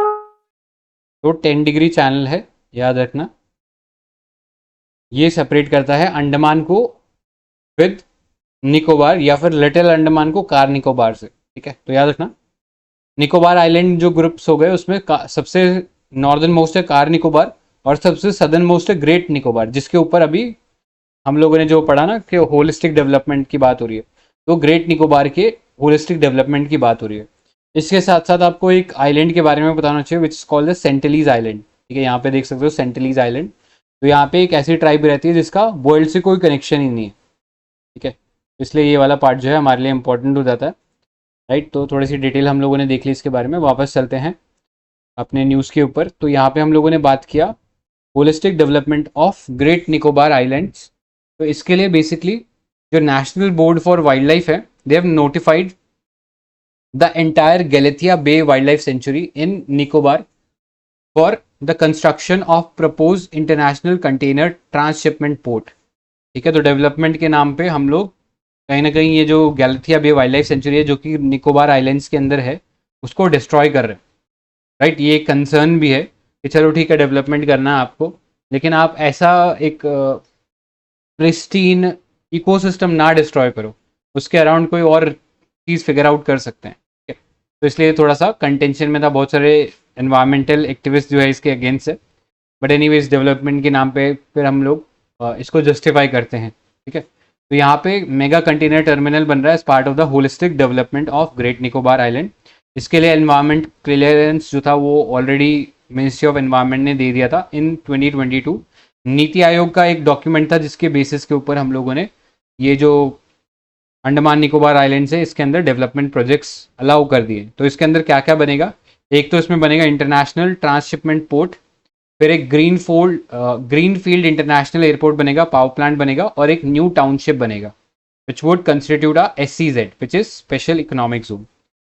तो 10 डिग्री चैनल है, याद रखना। ये सेपरेट करता है अंडमान को विद निकोबार या फिर लिटिल अंडमान को कार निकोबार से। ठीक है, तो याद रखना, निकोबार आइलैंड जो ग्रुप्स हो गए उसमें सबसे नॉर्दर्न मोस्ट है कार निकोबार और सबसे सदर्न मोस्ट है ग्रेट निकोबार, जिसके ऊपर अभी हम लोगों ने जो पढ़ा ना कि होलिस्टिक डेवलपमेंट की बात हो रही है, तो ग्रेट निकोबार के होलिस्टिक डेवलपमेंट की बात हो रही है। इसके साथ साथ आपको एक आइलैंड के बारे में बताना चाहिए which is called the Sentinelese island. ठीक है, यहाँ पे देख सकते हो सेंटिलीज आइलैंड। तो यहाँ पे एक ऐसी ट्राइब रहती है जिसका वर्ल्ड से कोई कनेक्शन ही नहीं है। ठीक है, इसलिए ये वाला पार्ट जो है हमारे लिए इंपॉर्टेंट हो जाता है, राइट। तो थोड़ी सी डिटेल हम लोगों ने देख ली इसके बारे में। वापस चलते हैं अपने न्यूज़ के ऊपर। तो यहाँ पे हम लोगों ने बात किया holistic development of great Nicobar islands. तो इसके लिए बेसिकली जो national board for wild life है, they have notified the entire Galathea bay wild life sanctuary in Nicobar for the construction of propose international container transshipment port. ठीक है, तो डेवलपमेंट के नाम पे हम लोग कहीं ना कहीं ये जो Galathea bay wild life century है जो कि निकोबार आइलैंड्स के अंदर है, उसको डिस्ट्रॉय कर रहे हैं, राइट। ये एक कंसर्न भी है कि चलो ठीक है डेवलपमेंट करना है आपको, लेकिन आप ऐसा एक प्रिस्टीन इकोसिस्टम ना डिस्ट्रॉय करो, उसके अराउंड कोई और चीज़ फिगर आउट कर सकते हैं। ठीक है, तो इसलिए थोड़ा सा कंटेंशन में था, बहुत सारे एनवायरमेंटल एक्टिविस्ट जो है इसके अगेंस्ट है, बट एनीवेज डेवलपमेंट के नाम पे फिर हम लोग इसको जस्टिफाई करते हैं। ठीक है, तो यहाँ पे मेगा कंटेनर टर्मिनल बन रहा है as part of the holistic development of great Nicobar island. इसके लिए एनवायरमेंट क्लियरेंस जो था वो ऑलरेडी मिनिस्ट्री ऑफ एनवायरमेंट ने दे दिया था इन 2022। नीति आयोग का एक डॉक्यूमेंट था जिसके बेसिस के ऊपर हम लोगों ने ये जो अंडमान निकोबार आइलैंड है इसके अंदर डेवलपमेंट प्रोजेक्ट्स अलाउ कर दिए। तो इसके अंदर क्या क्या बनेगा, एक तो इसमें बनेगा इंटरनेशनल ट्रांसशिपमेंट पोर्ट, फिर एक ग्रीन फील्ड इंटरनेशनल एयरपोर्ट बनेगा, पावर प्लांट बनेगा और एक न्यू टाउनशिप बनेगा which would constitute a SEZ which is special economic zone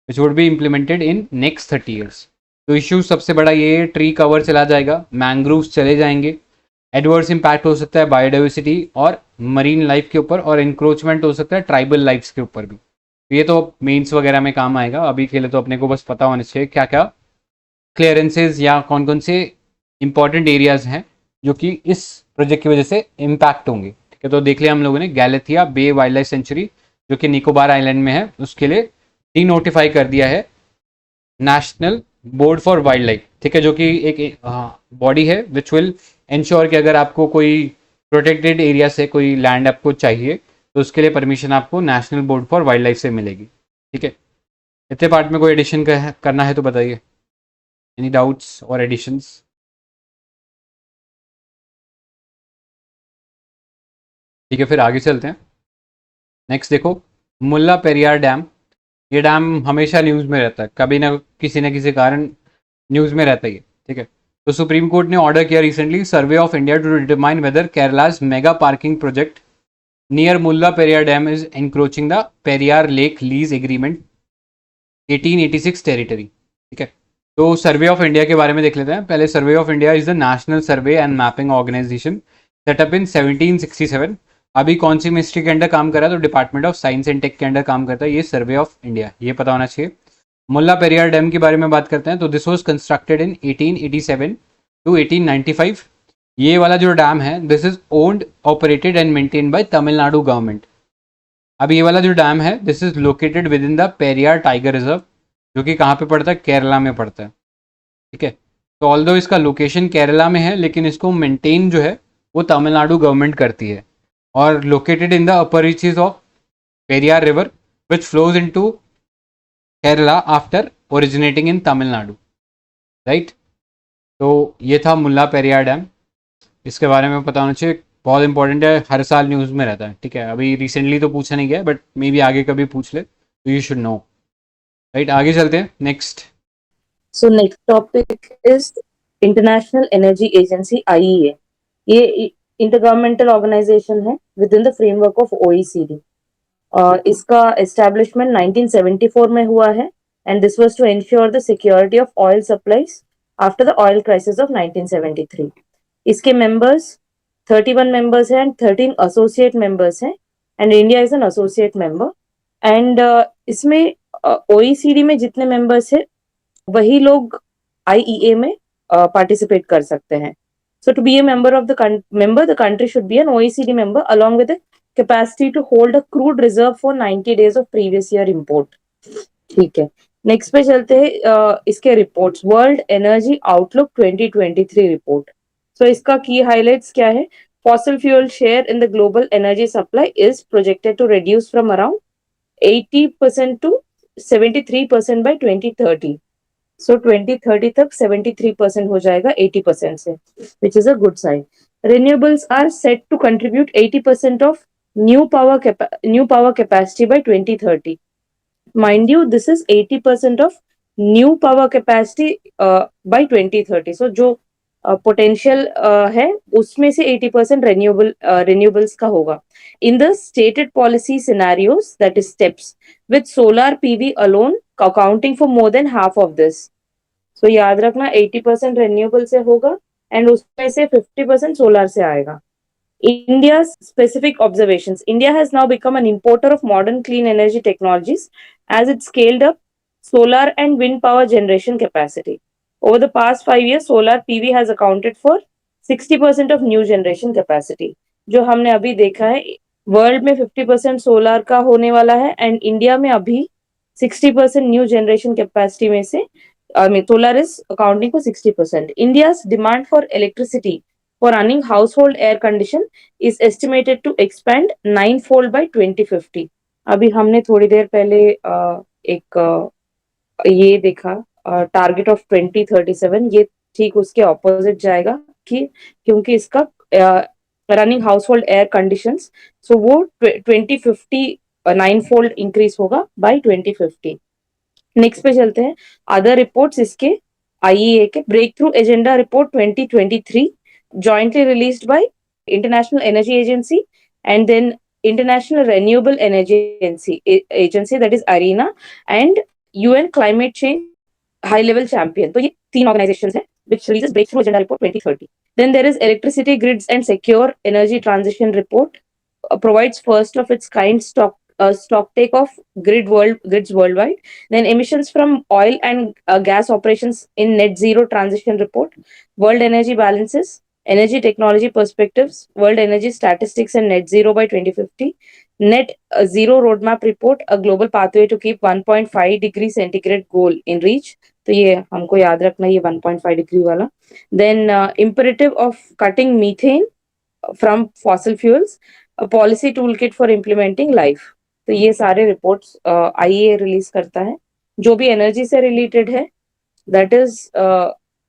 which would be implemented in next 30 years. तो इश्यू सबसे बड़ा ये, ट्री कवर चला जाएगा, मैंग्रोव्स चले जाएंगे, एडवर्स इम्पैक्ट हो सकता है बायोडाइवर्सिटी और मरीन लाइफ के ऊपर, और इंक्रोचमेंट हो सकता है ट्राइबल लाइफ्स के ऊपर भी। ये तो मेंस वगैरह में काम आएगा, अभी के लिए तो अपने को बस पता होना चाहिए क्या क्या क्लियरेंसेज या कौन कौन से इंपॉर्टेंट एरियाज हैं जो कि इस प्रोजेक्ट की वजह से इम्पैक्ट होंगे। ठीक है, तो देख लिया हम लोगों ने Galathea bay wild life century जो कि निकोबार आइलैंड में है, उसके लिए डी नोटिफाई कर दिया है national board for wild life, ठीक है, जो कि एक बॉडी है विच विल इंश्योर कि अगर आपको कोई प्रोटेक्टेड एरिया से कोई लैंड आपको चाहिए तो उसके लिए परमिशन आपको national board for wild life से मिलेगी, ठीक है। इतने पार्ट में कोई एडिशन करना है तो बताइए, एनी डाउट्स और एडिशंस? ठीक है, फिर आगे चलते हैं। नेक्स्ट देखो, मुल्ला पेरियार डैम। ये डैम हमेशा न्यूज़ में रहता है, कभी ना किसी कारण न्यूज़ में रहता ही है, ठीक है। तो सुप्रीम कोर्ट ने ऑर्डर किया recently survey of India to determine whether Kerala's mega parking project near Mulla Periyar dam is encroaching the Periyar lake lease agreement 1886 territory, ठीक है। तो सर्वे ऑफ इंडिया के बारे में देख लेते हैं पहले। Survey of India is the national survey and mapping organisation set up in 1767। अभी कौन सी मिनिस्ट्री के अंडर काम कर रहा है? तो department of science and tech के अंडर काम करता है ये सर्वे ऑफ इंडिया, ये पता होना चाहिए। मुल्ला पेरियार डैम के बारे में बात करते हैं तो this was constructed in 1887 to 1895। ये वाला जो डैम है this is owned operated and maintain by Tamil Nadu government. अब ये वाला जो डैम है this is located within the Periyar tiger reserve, जो कि कहाँ पे पड़ता है? केरला में पड़ता है, ठीक है। तो ऑल्दो इसका लोकेशन केरला में है लेकिन इसको मेंटेन जो है वो तमिलनाडु गवर्नमेंट करती है, और located in the upper reaches of Periyar river which flows into Kerala after originating in Tamil Nadu, right. तो ये था मुल्ला पेरियार डैम, इसके बारे में पता होना चाहिए, बहुत इंपॉर्टेंट है, हर साल न्यूज़ में रहता है, ठीक है। अभी रिसेंटली तो पूछा नहीं गया बट मे बी आगे कभी पूछ ले तो यू शुड नो, राइट। आगे चलते हैं next. So next topic is International Energy Agency IEA. ये intergovernmental organization है within the framework of OECD. इसका establishment 1974 में हुआ है and this was to ensure the security of oil supplies after the oil crisis of 1973. इसके members 31 members हैं and 13 associate members हैं and India is an associate member. and इसमें OECD में जितने members हैं वही लोग IEA में पार्टिसिपेट कर सकते हैं. So to be a member of the the country should be an OECD member along with a capacity to hold a crude reserve for 90 days of previous year import. ठीक है, नेक्स्ट पे चलते हैं इसके reports. World energy outlook 2023 report. So इसका की हाइलाइट्स क्या है? Fossil fuel share in the global energy supply is projected to reduce from around 80% to 73% by 2030. So 2030 तक 73% हो जाएगा 80% से, which is a good sign. Renewables are set to contribute 80% of new power capacity by 2030. Mind you, this is 80% of new power capacity by 2030. So जो potential है उसमें से 80% renewables का होगा. In the stated policy scenarios, that is steps, with solar PV alone accounting for more than half of this. So याद रखना 80% renewable से होगा and उसमें से 50% solar से आएगा. India's specific observations. India has now become an importer of modern clean energy technologies as it scaled up solar and wind power generation capacity. Over the past 5 years, solar PV has accounted for 60% of new generation capacity. जो हमने अभी देखा है, वर्ल्ड में 50% सोलर का होने वाला है एंड इंडिया में अभी 60% न्यू जनरेशन कैपेसिटी में से solar is accounting for 60%. India's demand for electricity for running household air condition is estimated to expand 9-fold by 2050. अभी हमने थोड़ी देर पहले एक ये देखा टारगेट ऑफ 2037, ये ठीक उसके ऑपोजिट जाएगा कि क्योंकि इसका running household air conditions, so वो 2050 9-fold इंक्रीज होगा बाय 2050. नेक्स्ट पे चलते हैं अदर रिपोर्ट्स इसके IEA के. Breakthrough agenda report 2023 jointly released by International Energy Agency and then International Renewable Energy Agency, that is ARENA, and UN Climate Change High Level Champion. तो ये 3 organizations हैं which releases Breakthrough Agenda Report 2030. Then there is Electricity Grids and Secure Energy Transition Report, provides first of its kind stock take of grids worldwide. Then emissions from oil and gas operations in net zero transition report, world energy balances, energy technology perspectives, world energy statistics and net zero by 2050. Net Zero Roadmap Report, a global pathway to keep 1.5 degree centigrade goal in reach. तो ये हमको याद रखना, ये 1.5 डिग्री वाला. Then imperative of cutting methane from fossil fuels, a policy toolkit for implementing life. तो ये सारे रिपोर्ट्स IEA रिलीज करता है जो भी एनर्जी से रिलेटेड है. That is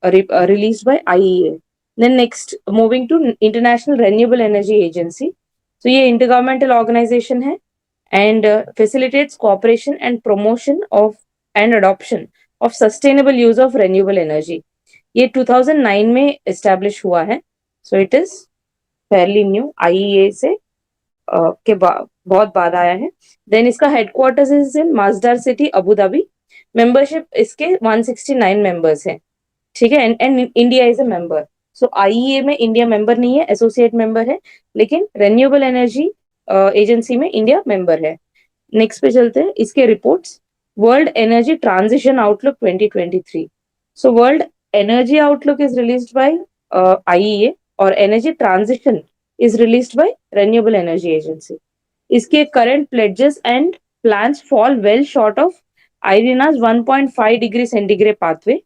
released by IEA. Then next, moving to International Renewable Energy Agency. So ये intergovernmental organization है and facilitates cooperation and promotion of and adoption of sustainable use of renewable energy. ये 2009 में establish हुआ है. So it is fairly new. IEA से के बहुत बाद आया है. Then इसका headquarters is in Masdar City, Abu Dhabi. Membership इसके 169 members हैं. ठीक है. And India is a member. So IEA में इंडिया मेंबर नहीं है, एसोसिएट मेंबर है, लेकिन रेन्यूएबल एनर्जी एजेंसी में इंडिया मेंबर है. नेक्स्ट पे चलते हैं. इसके reports. World energy transition outlook 2023. So world energy outlook is released by IEA और energy transition is released by Renewable Energy Agency. इसके current pledges and plans fall well short of IRENA's 1.5 degree centigrade pathway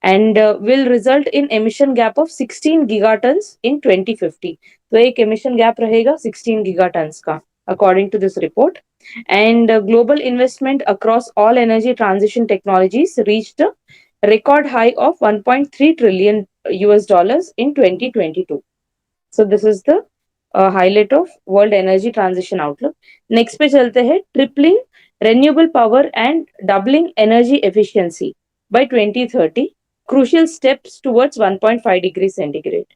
and will result in emission gap of 16 gigatons in 2050. तो एक emission gap रहेगा 16 gigatons का according to this report. And global investment across all energy transition technologies reached a record high of 1.3 trillion US dollars in 2022. So this is the highlight of World Energy Transition Outlook. Next पे चलते हैं. Tripling renewable power and doubling energy efficiency by 2030. Crucial steps towards 1.5 degrees centigrade.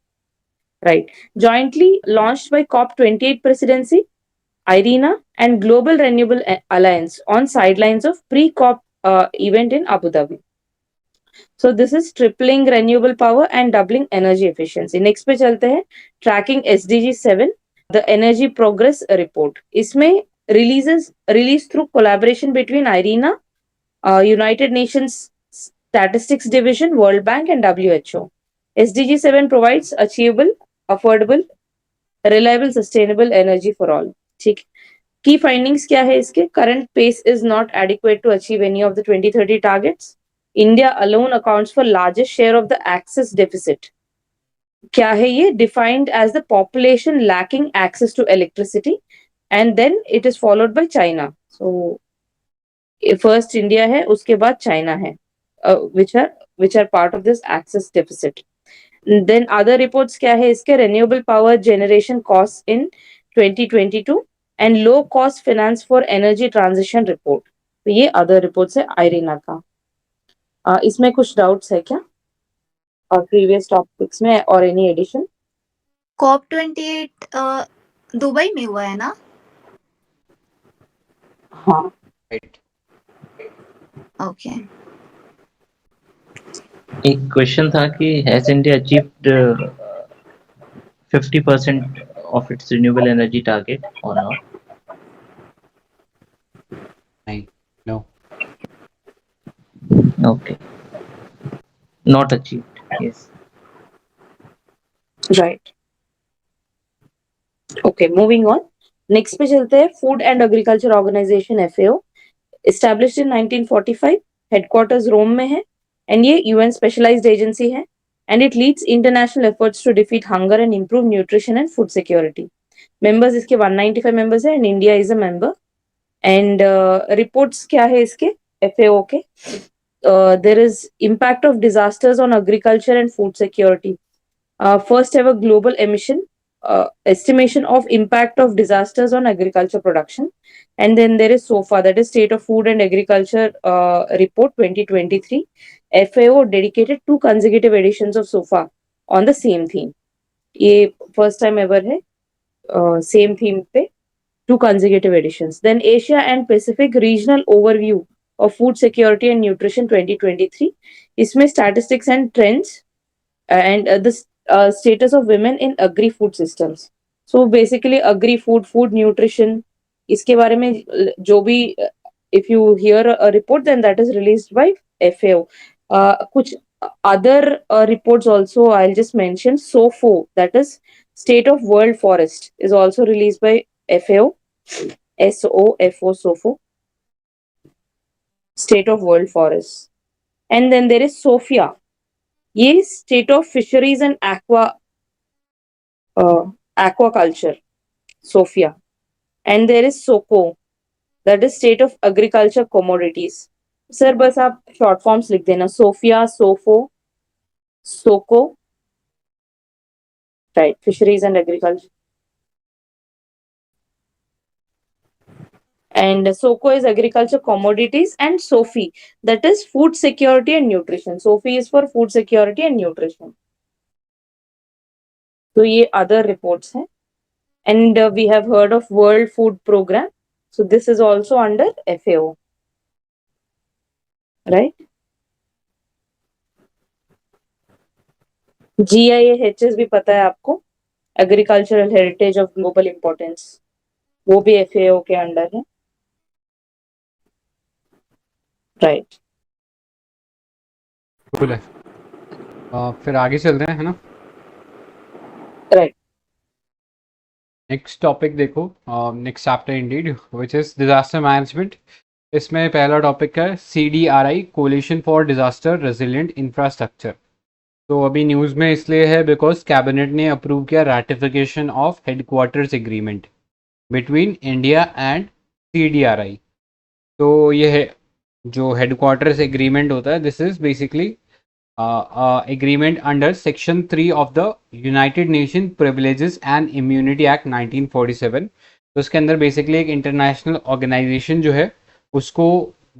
Right. Jointly launched by COP28 presidency, IRENA and Global Renewable Alliance on sidelines of pre-COP event in Abu Dhabi. So this is tripling renewable power and doubling energy efficiency. Next पे चलते हैं. Tracking SDG 7, the energy progress report. इसमें release through collaboration between IRENA, United Nations Statistics Division, World Bank and WHO. SDG 7 provides achievable, affordable, reliable, sustainable energy for all. ठीक. Key findings क्या है इसके? Current pace is not adequate to achieve any of the 2030 targets. India alone accounts for largest share of the access deficit. क्या है ये? Defined as the population lacking access to electricity, and then it is followed by China. So first India है, उसके बाद China है, which are part of this access deficit. Then other reports क्या है इसके? Renewable power generation costs in 2022 and low cost finance for energy transition report. तो ये other reports है IRENA का. इसमें कुछ डाउट्स है क्या और प्रीवियस टॉपिक्स में और एनी एडिशन? COP28 दुबई में हुआ है ना? हाँ. राइट. ओके. एक क्वेश्चन था कि has India achieved 50% of its renewable energy target or not? नहीं. No. Okay. Not achieved. Yes. Right. Okay, moving on. Next पे चलते हैं. Food and Agriculture Organization FAO, established in 1945, headquarters रोम में है and ये UN specialized agency है and it leads international efforts to defeat hunger and improve nutrition and food security. Members इसके 195 members है and India is a member. And reports क्या है इसके FAO के? There is impact of disasters on agriculture and food security. First ever global estimation of impact of disasters on agriculture production. And then there is SOFA, that is State of Food and Agriculture Report 2023. FAO dedicated 2 consecutive editions of SOFA on the same theme. ये first time ever है same theme पे 2 consecutive editions. Then Asia and Pacific Regional Overview of Food Security and Nutrition 2023. इसमें statistics and trends and the status of women in agri-food systems. So basically agri-food, food nutrition, इसके बारे में जो भी if you hear a report then that is released by FAO. कुछ other reports also I'll just mention. SOFO, that is State of World Forest, is also released by FAO. SOFO, SOFO, State of World Forests. And then there is SOFIA. ये State of Fisheries and Aquaculture, SOFIA. And there is SOCO, that is State of Agriculture Commodities. Sir बस आप शॉर्ट फॉर्म्स लिख देना, सोफिया, सोफो, सोको, right, fisheries and agriculture. And SOCO is agriculture commodities, and SOFI, that is food security and nutrition. SOFI is for food security and nutrition. So ये other reports हैं. And we have heard of World Food Program. So this is also under FAO, right? GIAHS भी पता है आपको, Agricultural Heritage of Global Importance, वो भी FAO के अंडर है, राइट. बिल्कुल है. फिर आगे चल रहे हैं, है ना. राइट. नेक्स्ट टॉपिक देखो, next chapter indeed, which is disaster management. इसमें पहला टॉपिक है CDRI, coalition for disaster resilient infrastructure. तो अभी न्यूज़ में इसलिए है बिकॉज कैबिनेट ने अप्रूव किया ratification of headquarters agreement between India and CDRI. तो ये है जो हेडक्वार्टर्स एग्रीमेंट होता है, this is basically agreement under Section 3 of the United Nations Privileges and Immunity Act 1947. तो उसके अंदर बेसिकली एक इंटरनेशनल ऑर्गेनाइजेशन जो है उसको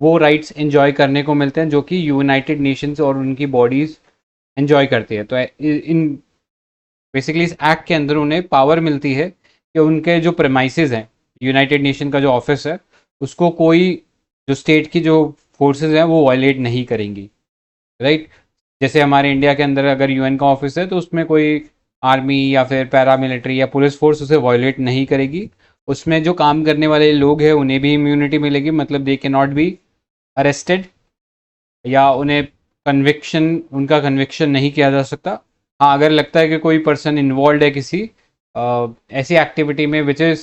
वो राइट्स एंजॉय करने को मिलते हैं जो कि यूनाइटेड नेशंस और उनकी बॉडीज एंजॉय करती है. तो इन बेसिकली इस एक्ट के अंदर उन्हें पावर मिलती है कि उनके जो प्रेमाइसेस हैं, यूनाइटेड नेशन का जो ऑफिस है, उसको कोई जो स्टेट की जो फोर्सेस हैं वो वायलेट नहीं करेंगी, राइट. जैसे हमारे इंडिया के अंदर अगर UN का ऑफिस है तो उसमें कोई आर्मी या फिर पैरामिलिट्री या पुलिस फोर्स उसे वायलेट नहीं करेगी. उसमें जो काम करने वाले लोग हैं उन्हें भी इम्यूनिटी मिलेगी, मतलब they can not be arrested या उन्हें उनका कन्विक्शन नहीं किया जा सकता. हाँ, अगर लगता है कि कोई पर्सन इन्वॉल्व है किसी ऐसी एक्टिविटी में विच इज़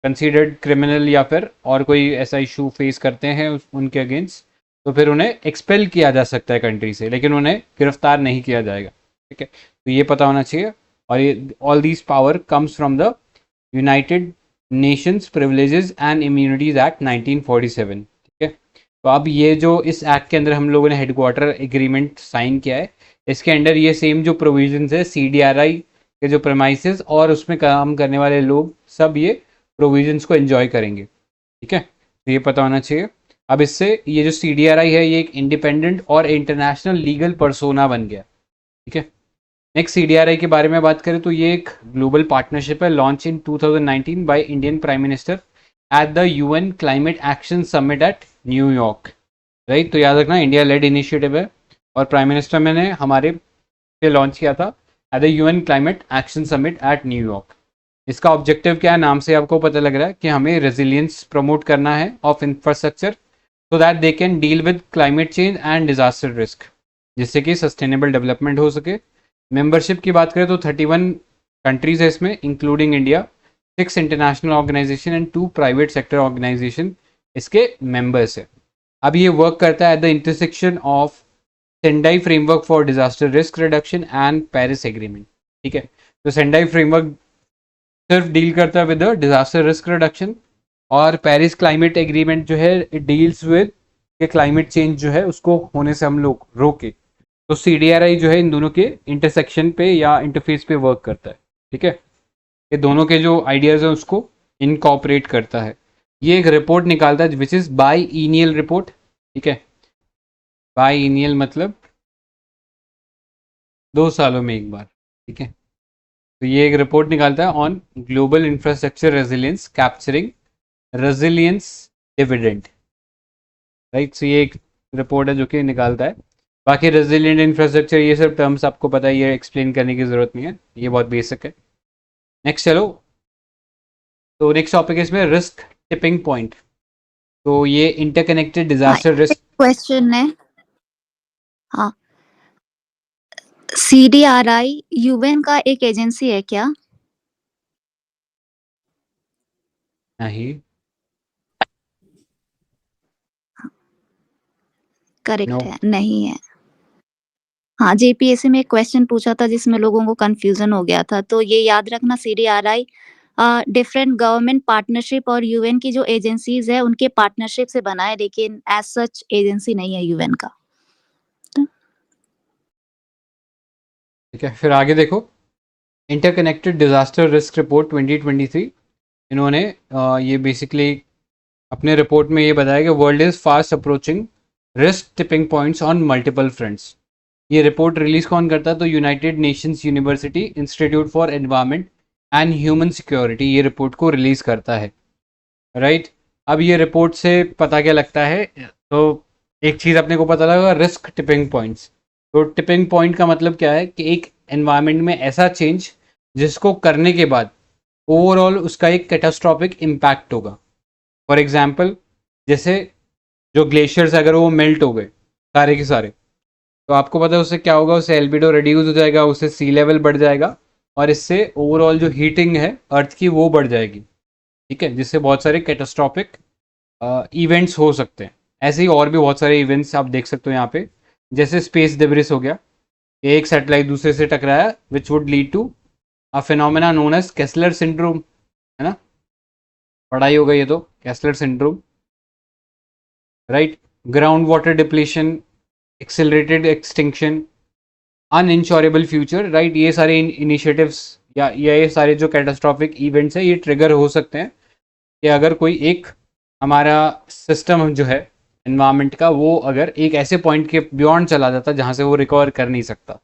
कंसीडर्ड क्रिमिनल या फिर और कोई ऐसा इशू फेस करते हैं उनके अगेंस्ट, तो फिर उन्हें एक्सपेल किया जा सकता है कंट्री से, लेकिन उन्हें गिरफ्तार नहीं किया जाएगा. ठीक है, तो ये पता होना चाहिए. और ये all these power comes from the United Nations privileges and immunities act 1947. ठीक है, तो अब ये जो इस एक्ट के अंदर हम लोगों ने हेडक्वार्टर एग्रीमेंट साइन किया है, इसके अंडर ये सेम जो प्रोविजंस है CDRI के जो प्रेमाइसेस और उसमें काम करने वाले लोग सब ये प्रोविजंस को एंजॉय करेंगे. ठीक है, तो ये पता होना चाहिए. अब इससे ये जो CDRI है ये एक इंडिपेंडेंट और इंटरनेशनल लीगल पर्सोना बन गया. ठीक है, नेक्स्ट CDRI के बारे में बात करें तो ये एक ग्लोबल पार्टनरशिप है launch in 2019 by Indian prime minister at the UN climate action summit eight New York, right. तो याद रखना इंडिया लेड इनिशिएटिव है और प्राइम मिनिस्टर मैंने हमारे से लॉन्च किया था at the UN climate action summit eight New York. इसका ऑब्जेक्टिव क्या है, नाम से आपको पता लग रहा है कि हमें रेजिलियंस प्रमोट करना है of infrastructure so that they can deal with climate change and disaster risk, जिससे कि सस्टेनेबल डेवलपमेंट हो सके. मेंबरशिप की बात करें तो 31 कंट्रीज है इसमें including India, 6 international organisation and 2 private sector organisation इसके मेंबर्स है. अब ये वर्क करता है at the intersection of Sendai framework for disaster risk reduction and Paris agreement. ठीक है, तो सेंडाई फ्रेमवर्क सिर्फ डील करता है with the disaster risk reduction और पेरिस क्लाइमेट एग्रीमेंट जो है इट डील्स विद के क्लाइमेट चेंज जो है उसको होने से हम लोग रोके. तो CDRI जो है इन दोनों के इंटरसेक्शन पे या इंटरफेस पे वर्क करता है. ठीक है, ये दोनों के जो आइडियाज हैं उसको इनकॉर्पोरेट करता है. ये एक रिपोर्ट निकालता है विच इज बाईनियल रिपोर्ट. ठीक है, बाईनियल मतलब 2 सालों में एक बार. ठीक है, तो ये एक रिपोर्ट निकालता है on global infrastructure resilience capturing resilience dividend, right. So ये एक रिपोर्ट है जो कि निकालता है. बाकी रेजिलियंट इंफ्रास्ट्रक्चर ये सब टर्म्स आपको पता है, ये एक्सप्लेन करने की जरूरत नहीं है, ये बहुत बेसिक है. नेक्स्ट चलो, तो नेक्स्ट टॉपिक है इसमें रिस्क टिपिंग पॉइंट. तो ये इंटरकनेक्टेड डिजास्टर रिस्क क्वेश्चन है. हाँ, CDRI UN का एक एजेंसी है क्या? नहीं. करेक्ट है, नहीं है। हाँ, जेपीएससी में एक क्वेश्चन पूछा था जिसमें लोगों को कंफ्यूजन हो गया था, तो ये याद रखना सीडीआरआई डिफरेंट गवर्नमेंट पार्टनरशिप और यूएन की जो एजेंसीज है उनके पार्टनरशिप से बना है, लेकिन एज सच एजेंसी नहीं है यूएन का। ठीक है, फिर आगे देखो, इंटरकनेक्टेड डिजास्टर रिस्क रिपोर्ट 2023। इन्होंने ये बेसिकली अपने रिपोर्ट में ये बताया कि world is fast approaching risk tipping points on multiple fronts. ये रिपोर्ट रिलीज कौन करता है? तो United Nations university institute for environment and human security ये रिपोर्ट को रिलीज करता है, राइट। अब ये रिपोर्ट से पता क्या लगता है? तो एक चीज़ अपने को पता लगा, रिस्क टिपिंग पॉइंट्स। तो टिपिंग पॉइंट का मतलब क्या है कि एक एनवायरनमेंट में ऐसा चेंज जिसको करने के बाद ओवरऑल उसका एक कैटास्ट्रॉफिक इम्पैक्ट होगा। फॉर एग्जाम्पल, जैसे जो ग्लेशियर्स अगर वो मेल्ट हो गए सारे के सारे, तो आपको पता है उससे क्या होगा? उससे एल्बिडो रिड्यूस हो जाएगा, उससे सी लेवल बढ़ जाएगा और इससे ओवरऑल जो हीटिंग है अर्थ की वो बढ़ जाएगी, ठीक है, जिससे बहुत सारे कैटास्ट्रॉफिक इवेंट्स हो सकते हैं। ऐसे ही और भी बहुत सारे इवेंट्स आप देख सकते हो यहाँ पे, जैसे स्पेस डिब्रिस हो गया, एक सैटेलाइट दूसरे से टकराया which would lead to a phenomena known as Kessler syndrome, है ना, पढ़ाई हो गई है तो Kessler syndrome, right. Ground water depletion, accelerated extinction, uninsurable future, right. ये सारे इनिशिएटिव्स या ये सारे जो कैटास्ट्रॉफिक इवेंट्स हैं ये ट्रिगर हो सकते हैं कि अगर कोई एक हमारा सिस्टम जो है एनवायरनमेंट का वो अगर एक ऐसे पॉइंट के बियॉन्ड चला जाता जहाँ से वो रिकवर कर नहीं सकता,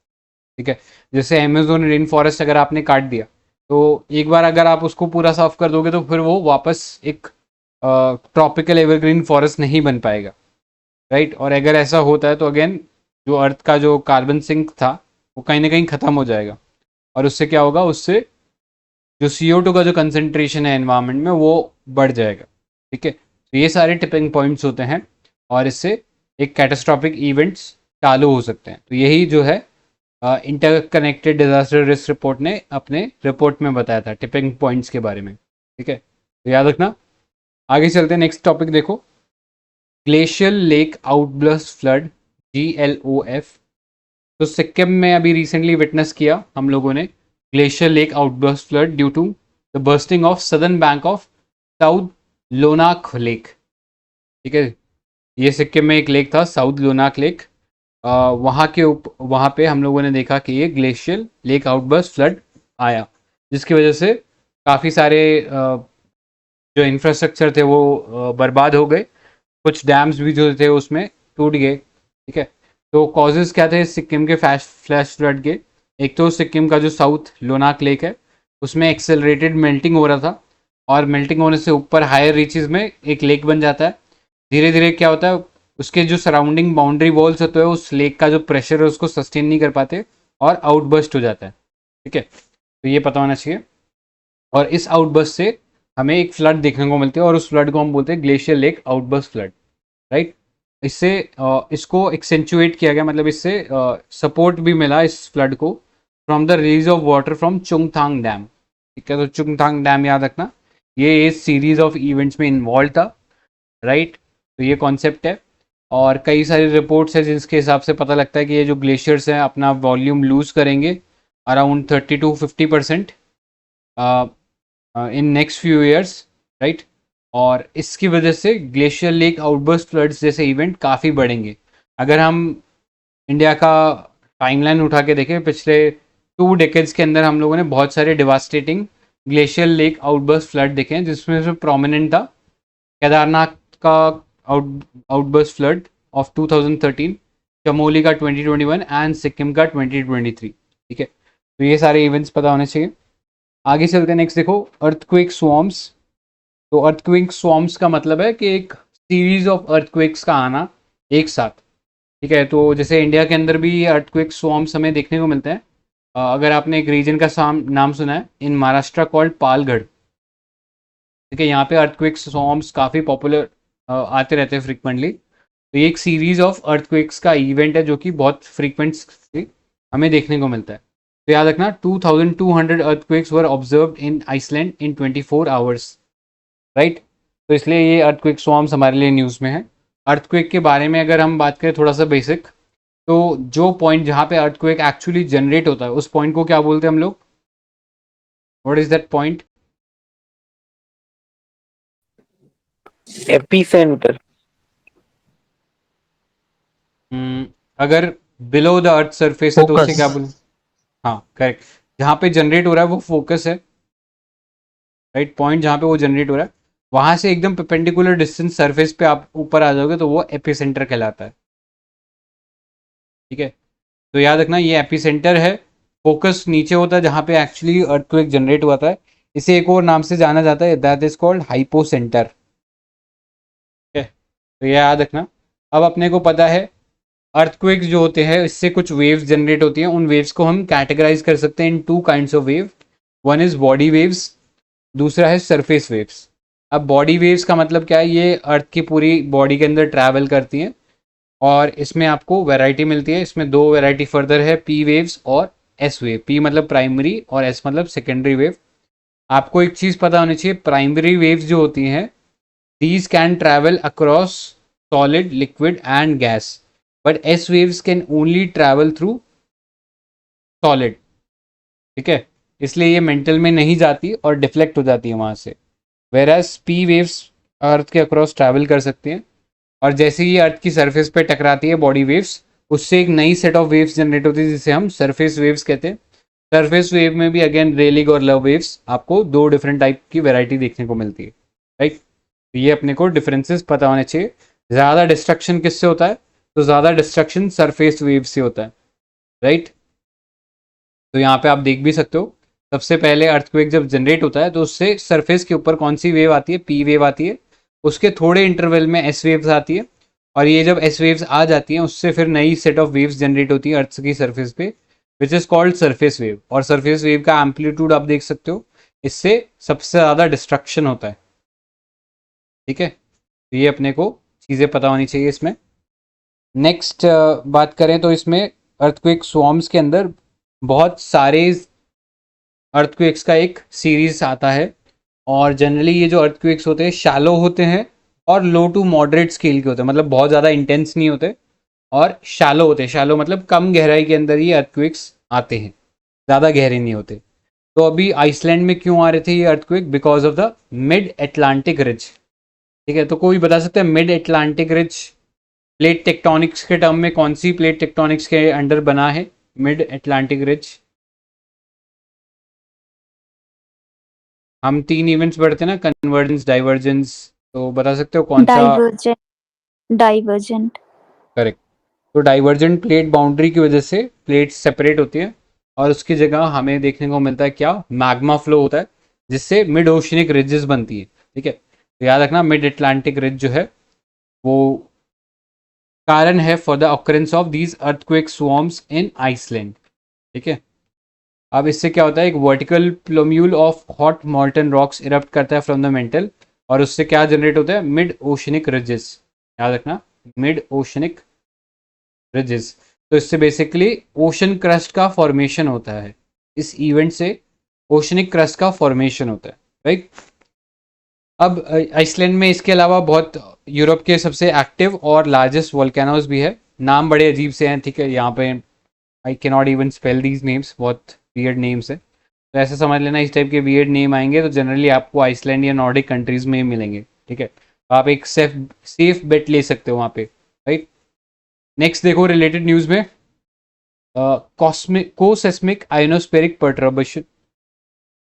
ठीक है। जैसे अमेजोन रेन फॉरेस्ट अगर आपने काट दिया तो एक बार अगर आप उसको पूरा साफ कर दोगे तो फिर वो वापस एक ट्रॉपिकल एवरग्रीन फॉरेस्ट नहीं बन पाएगा, राइट। और अगर ऐसा होता है तो अगेन जो अर्थ का जो कार्बन सिंक था वो कहीं ना कहीं ख़त्म हो जाएगा और उससे क्या होगा? उससे जो CO2 का जो कंसंट्रेशन है एनवायरनमेंट में वो बढ़ जाएगा, ठीक है। तो ये सारे टिपिंग पॉइंट्स होते हैं और इससे एक कैटास्ट्रॉफिक इवेंट्स चालू हो सकते हैं। तो यही जो है इंटरकनेक्टेड डिजास्टर रिस्क रिपोर्ट ने अपने रिपोर्ट में बताया था टिपिंग पॉइंट्स के बारे में, ठीक है। तो याद रखना। आगे चलते हैं, नेक्स्ट टॉपिक देखो, glacial lake outburst flood, GLOF। तो सिक्किम में अभी रिसेंटली विटनेस किया हम लोगों ने glacier lake outburst flood due to the bursting of southern bank of South Lhonak lake, ठीक है। ये सिक्किम में एक लेक था साउथ लोनाक लेक, वहाँ पे हम लोगों ने देखा कि ये ग्लेशियल लेक आउटबर्स्ट फ्लड आया, जिसकी वजह से काफ़ी सारे जो इंफ्रास्ट्रक्चर थे वो बर्बाद हो गए, कुछ डैम्स भी जो थे उसमें टूट गए, ठीक है। तो कॉजेज़ क्या थे सिक्किम के फ्लैश फ्लड के? एक तो सिक्किम का जो साउथ लोनाक लेक है उसमें एक्सेलरेटेड मेल्टिंग हो रहा था और मेल्टिंग होने से ऊपर हायर रीचेस में एक लेक बन जाता है। धीरे धीरे क्या होता है, उसके जो सराउंडिंग बाउंड्री वॉल्स होते हैं उस लेक का जो प्रेशर है उसको सस्टेन नहीं कर पाते और आउटबर्स्ट हो जाता है, ठीक है। तो ये पता होना चाहिए। और इस आउटबर्स्ट से हमें एक फ्लड देखने को मिलती है और उस फ्लड को हम बोलते हैं glacier lake outburst flood, right. इससे इसको एक्सेंचुएट किया गया, मतलब इससे सपोर्ट भी मिला इस फ्लड को from the release of water from Chungthang dam, ठीक है। तो चुंगथांग डैम याद रखना, ये इस सीरीज ऑफ इवेंट्स में इन्वॉल्व था, राइट। तो ये कॉन्सेप्ट है और कई सारी रिपोर्ट्स है जिसके हिसाब से पता लगता है कि ये जो ग्लेशियर्स हैं अपना वॉल्यूम लूज करेंगे around 30 to 50% in next few years, right. और इसकी वजह से ग्लेशियर लेक आउटबर्स्ट फ्लड्स जैसे इवेंट काफ़ी बढ़ेंगे। अगर हम इंडिया का टाइमलाइन उठा के देखें पिछले 2 डेकेड्स के अंदर हम लोगों ने बहुत सारे devastating glacier lake outburst flood देखे हैं, जिसमें से प्रोमिनेंट था केदारनाथ का आउटबर्स्ट फ्लड ऑफ 2013, चमोली का 2021 एंड सिक्किम का 2023, ठीक है। तो ये सारे इवेंट्स पता होने चाहिए। आगे चलते हैं, नेक्स्ट देखो, अर्थक्वेक स्वॉर्म्स। तो अर्थक्वेक स्वॉर्म्स का मतलब है कि एक सीरीज ऑफ अर्थक्वेक्स का आना एक साथ, ठीक है। तो जैसे इंडिया के अंदर भी अर्थक्वेक स्वॉर्म्स हमें देखने को मिलते हैं। अगर आपने एक रीजन का नाम सुना है इन महाराष्ट्र कॉल्ड पालगढ़, ठीक है, यहाँ पे अर्थक्वेक स्वॉर्म्स काफ़ी पॉपुलर आते रहते हैं फ्रिक्वेंटली। तो ये एक सीरीज ऑफ अर्थक्वेक्स का इवेंट है जो कि बहुत फ्रीक्वेंट हमें देखने को मिलता है। तो याद रखना 2200 earthquakes were observed in Iceland in 24 hours, right. तो इसलिए ये अर्थक्वेक स्वॉर्म्स हमारे लिए न्यूज़ में है। अर्थक्वेक के बारे में अगर हम बात करें थोड़ा सा बेसिक, तो जो पॉइंट जहाँ पे अर्थक्वेक एक्चुअली जनरेट होता है उस पॉइंट को क्या बोलते हैं हम लोग? What is that point? Epicentre. अगर बिलो द अर्थ सरफेस है तो उसे Focus. क्या बोलते हैं? हाँ करेक्ट, जहाँ पे जनरेट हो रहा है वो फोकस है, राइट? पॉइंट जहाँ पे वो जनरेट हो रहा है वहां से एकदम परपेंडिकुलर डिस्टेंस सरफेस पे आप ऊपर आ जाओगे तो वो एपिसेंटर कहलाता है, ठीक है? तो याद रखना ये एपिसेंटर है, फोकस नीचे होता है जहाँ पे एक्चुअली अर्थक्वेक जनरेट हुआ था। इसे एक और नाम से जाना जाता है, दैट इज कॉल्ड हाइपोसेंटर, ठीक है? तो ये याद रखना। अब अपने को पता है अर्थक्वेक्स जो होते हैं इससे कुछ वेव्स जनरेट होती हैं, उन वेव्स को हम कैटेगराइज कर सकते हैं into kinds of wave. One is body waves, दूसरा है सरफेस वेव्स। अब बॉडी वेव्स का मतलब क्या है? ये अर्थ की पूरी बॉडी के अंदर ट्रैवल करती हैं और इसमें आपको वैरायटी मिलती है। इसमें दो वैरायटी फर्दर है, पी वेव्स और एस वेव। पी मतलब प्राइमरी और एस मतलब सेकेंडरी वेव। आपको एक चीज़ पता होनी चाहिए, प्राइमरी वेव्स जो होती हैं these can travel across solid, liquid and gas, but S waves can only travel through solid, ठीक है? इसलिए ये मेंटल में नहीं जाती और डिफ्लेक्ट हो जाती है वहाँ से। वेराज पी वेव्स अर्थ के अक्रॉस ट्रैवल कर सकती हैं और जैसे ही अर्थ की सरफेस पे टकराती है बॉडी वेव्स, उससे एक नई सेट ऑफ वेव्स जनरेट होती है जिसे हम सरफेस वेव्स कहते हैं। सरफेस वेव में भी अगेन रेलिग और लव वेव्स, आपको दो डिफरेंट टाइप की वैरायटी देखने को मिलती है, राइट? तो ये अपने को डिफरेंसेस पता होने चाहिए। ज़्यादा डिस्ट्रक्शन किससे होता है? तो ज़्यादा डिस्ट्रक्शन सरफेस वेव से होता है, राइट? तो यहाँ पे आप देख भी सकते हो, सबसे पहले अर्थक्वेक जब जनरेट होता है तो उससे सरफेस के ऊपर कौन सी वेव आती है? पी वेव आती है। उसके थोड़े इंटरवल में एस वेव्स आती है और ये जब एस वेव्स आ जाती हैं उससे फिर नई सेट ऑफ वेव्स जनरेट होती है अर्थ की सरफेस पे, विच इज कॉल्ड सरफेस वेव। और सरफेस वेव का एम्पलीट्यूड आप देख सकते हो, इससे सबसे ज़्यादा डिस्ट्रक्शन होता है, ठीक है? तो ये अपने को चीज़ें पता होनी चाहिए इसमें। नेक्स्ट बात करें तो इसमें अर्थक्वेक स्वॉर्म्स के अंदर बहुत सारे अर्थक्वेक्स का एक सीरीज आता है और जनरली ये जो अर्थक्वेक्स होते हैं शैलो होते हैं और लो टू मॉडरेट स्केल के होते हैं, मतलब बहुत ज़्यादा इंटेंस नहीं होते और शैलो होते हैं। शैलो मतलब कम गहराई के अंदर ये अर्थक्वेक्स आते हैं, ज़्यादा गहरे नहीं होते। तो अभी आइसलैंड में क्यों आ रहे थे ये earthquake? Because of the mid Atlantic ridge, ठीक है? तो कोई बता सकता है mid Atlantic ridge plate tectonics के टर्म में कौन सी प्लेट टेक्टोनिक्स के अंडर बना है मिड एटलांटिक रिज? हम तीन इवेंट्स पढ़ते हैं ना, कन्वर्जेंस, डाइवर्जेंस, तो बता सकते हो कौन सा? डाइवर्जेंट। डाइवर्जेंट। करेक्ट। तो डाइवर्जेंट प्लेट बाउंड्री की वजह से प्लेट सेपरेट होती है और उसकी जगह हमें देखने को मिलता है क्या? मैग्मा फ्लो होता है जिससे मिड ओशनिक रिजेस बनती है, ठीक है? तो याद रखना मिड एटलांटिक रिज जो है वो कारण है for the occurrence of these earthquake swarms in Iceland, ठीक है? अब इससे क्या होता है, एक vertical plumule of hot molten rocks erupt करता है फ्रॉम द मेंटल और उससे क्या जनरेट होता है? Mid oceanic ridges. याद रखना मिड ओशनिक रिजेस। तो इससे बेसिकली ओशन क्रस्ट का फॉर्मेशन होता है, इस इवेंट से ओशनिक क्रस्ट का फॉर्मेशन होता है, राइट? अब आइसलैंड में इसके अलावा बहुत यूरोप के सबसे एक्टिव और लार्जेस्ट वोल्केनोज भी है। नाम बड़े अजीब से हैं, ठीक है? यहाँ पे I can not even spell these names, बहुत वियर्ड नेम्स है। तो ऐसे समझ लेना इस टाइप के वियर्ड नेम आएंगे तो जनरली आपको आइसलैंड या नॉर्डिक कंट्रीज में ही मिलेंगे, ठीक है? तो आप एक सेफ बेट ले सकते हो वहाँ पे, राइट? नेक्स्ट देखो रिलेटेड न्यूज़ में कॉस्मिक कोसेस्मिक आयोनोस्फेरिक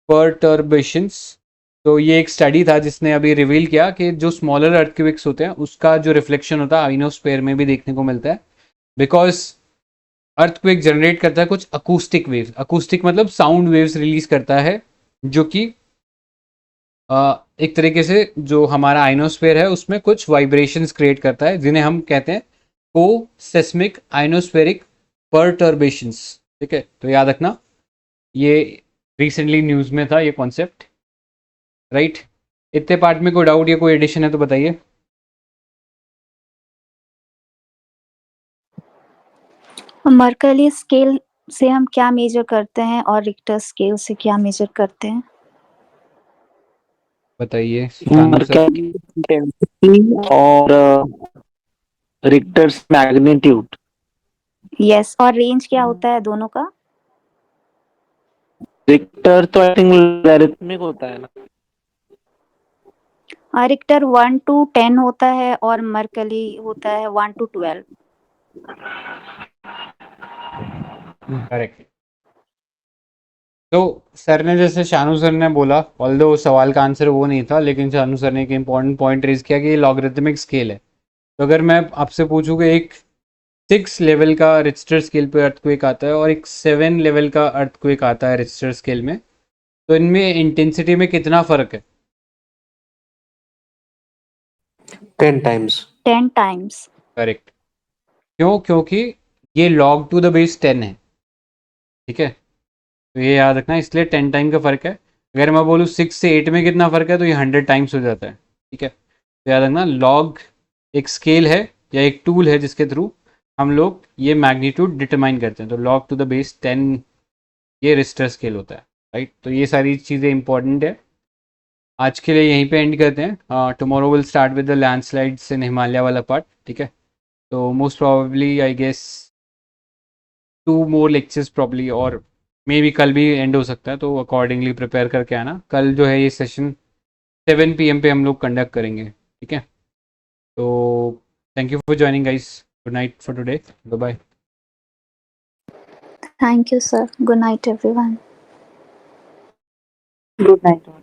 परटर्बेशंस। तो ये एक स्टडी था जिसने अभी रिवील किया कि जो स्मॉलर अर्थक्वेक्स होते हैं उसका जो रिफ्लेक्शन होता है आयोनोस्फेयर में भी देखने को मिलता है, बिकॉज अर्थक्वेक जनरेट करता है कुछ अकूस्टिक वेव्स। अकूस्टिक मतलब साउंड वेव्स रिलीज करता है जो कि एक तरीके से जो हमारा आइनोस्फेयर है उसमें कुछ वाइब्रेशंस क्रिएट करता है जिन्हें हम कहते हैं कोसेस्मिक आइनोस्फेरिक परटर्बेशंस, ठीक है? तो याद रखना ये रिसेंटली न्यूज़ में था ये कॉन्सेप्ट, राइट? इतने पार्ट में कोई डाउट या कोई एडिशन है तो बताइए। मर्कली स्केल से हम क्या मेजर करते हैं और रिक्टर स्केल से क्या मेजर करते हैं? बताइए शितानु सर। मर्करी इंटेंसिटी और रिक्टर्स मैग्नीट्यूड। यस, और रेंज क्या होता है दोनों का? रिक्टर तो आई थिंक लॉगरिथमिक होता है ना। रिक्टर 1 to 10 होता है और मर्कली होता है 1 to 12। करेक्ट। तो सर ने, जैसे शानू सर ने बोला, ऑल्दो सवाल का आंसर वो नहीं था, लेकिन शानू सर ने एक इम्पॉर्टेंट पॉइंट रेज किया कि ये लॉगरिथमिक स्केल है। तो अगर मैं आपसे पूछूँ कि एक 6 लेवल का रिक्टर स्केल पे अर्थक्वेक आता है और एक 7 लेवल का अर्थक्वेक आता है रिक्टर स्केल में, तो इनमें इंटेंसिटी में कितना फर्क है? 10 times. 10 times। करेक्ट। क्यों? क्योंकि ये log to the base 10 है, ठीक है, तो ये याद रखना, इसलिए 10 टाइम का फर्क है। अगर मैं बोलूँ 6 से 8 में कितना फर्क है, तो ये 100 टाइम्स हो जाता है, ठीक है। तो याद रखना, लॉग एक स्केल है या एक टूल है जिसके थ्रू हम लोग ये मैग्नीट्यूड डिटरमाइन करते हैं। तो log to the base 10 ये रिक्टर स्केल होता है, राइट। तो ये सारी चीज़ें इंपॉर्टेंट है। आज के लिए यहीं पे एंड करते हैं। Tomorrow will start with the landslides in Himalaya वाला पार्ट, ठीक है। तो most probably I guess 2 more lectures probably, और मे बी कल भी एंड हो सकता है, तो अकॉर्डिंगली प्रिपेयर करके आना। कल जो है ये सेशन 7 PM पे हम लोग कंडक्ट करेंगे, ठीक है। तो thank you for joining guys, good night for today, bye bye. Thank you sir, good night everyone. Good night.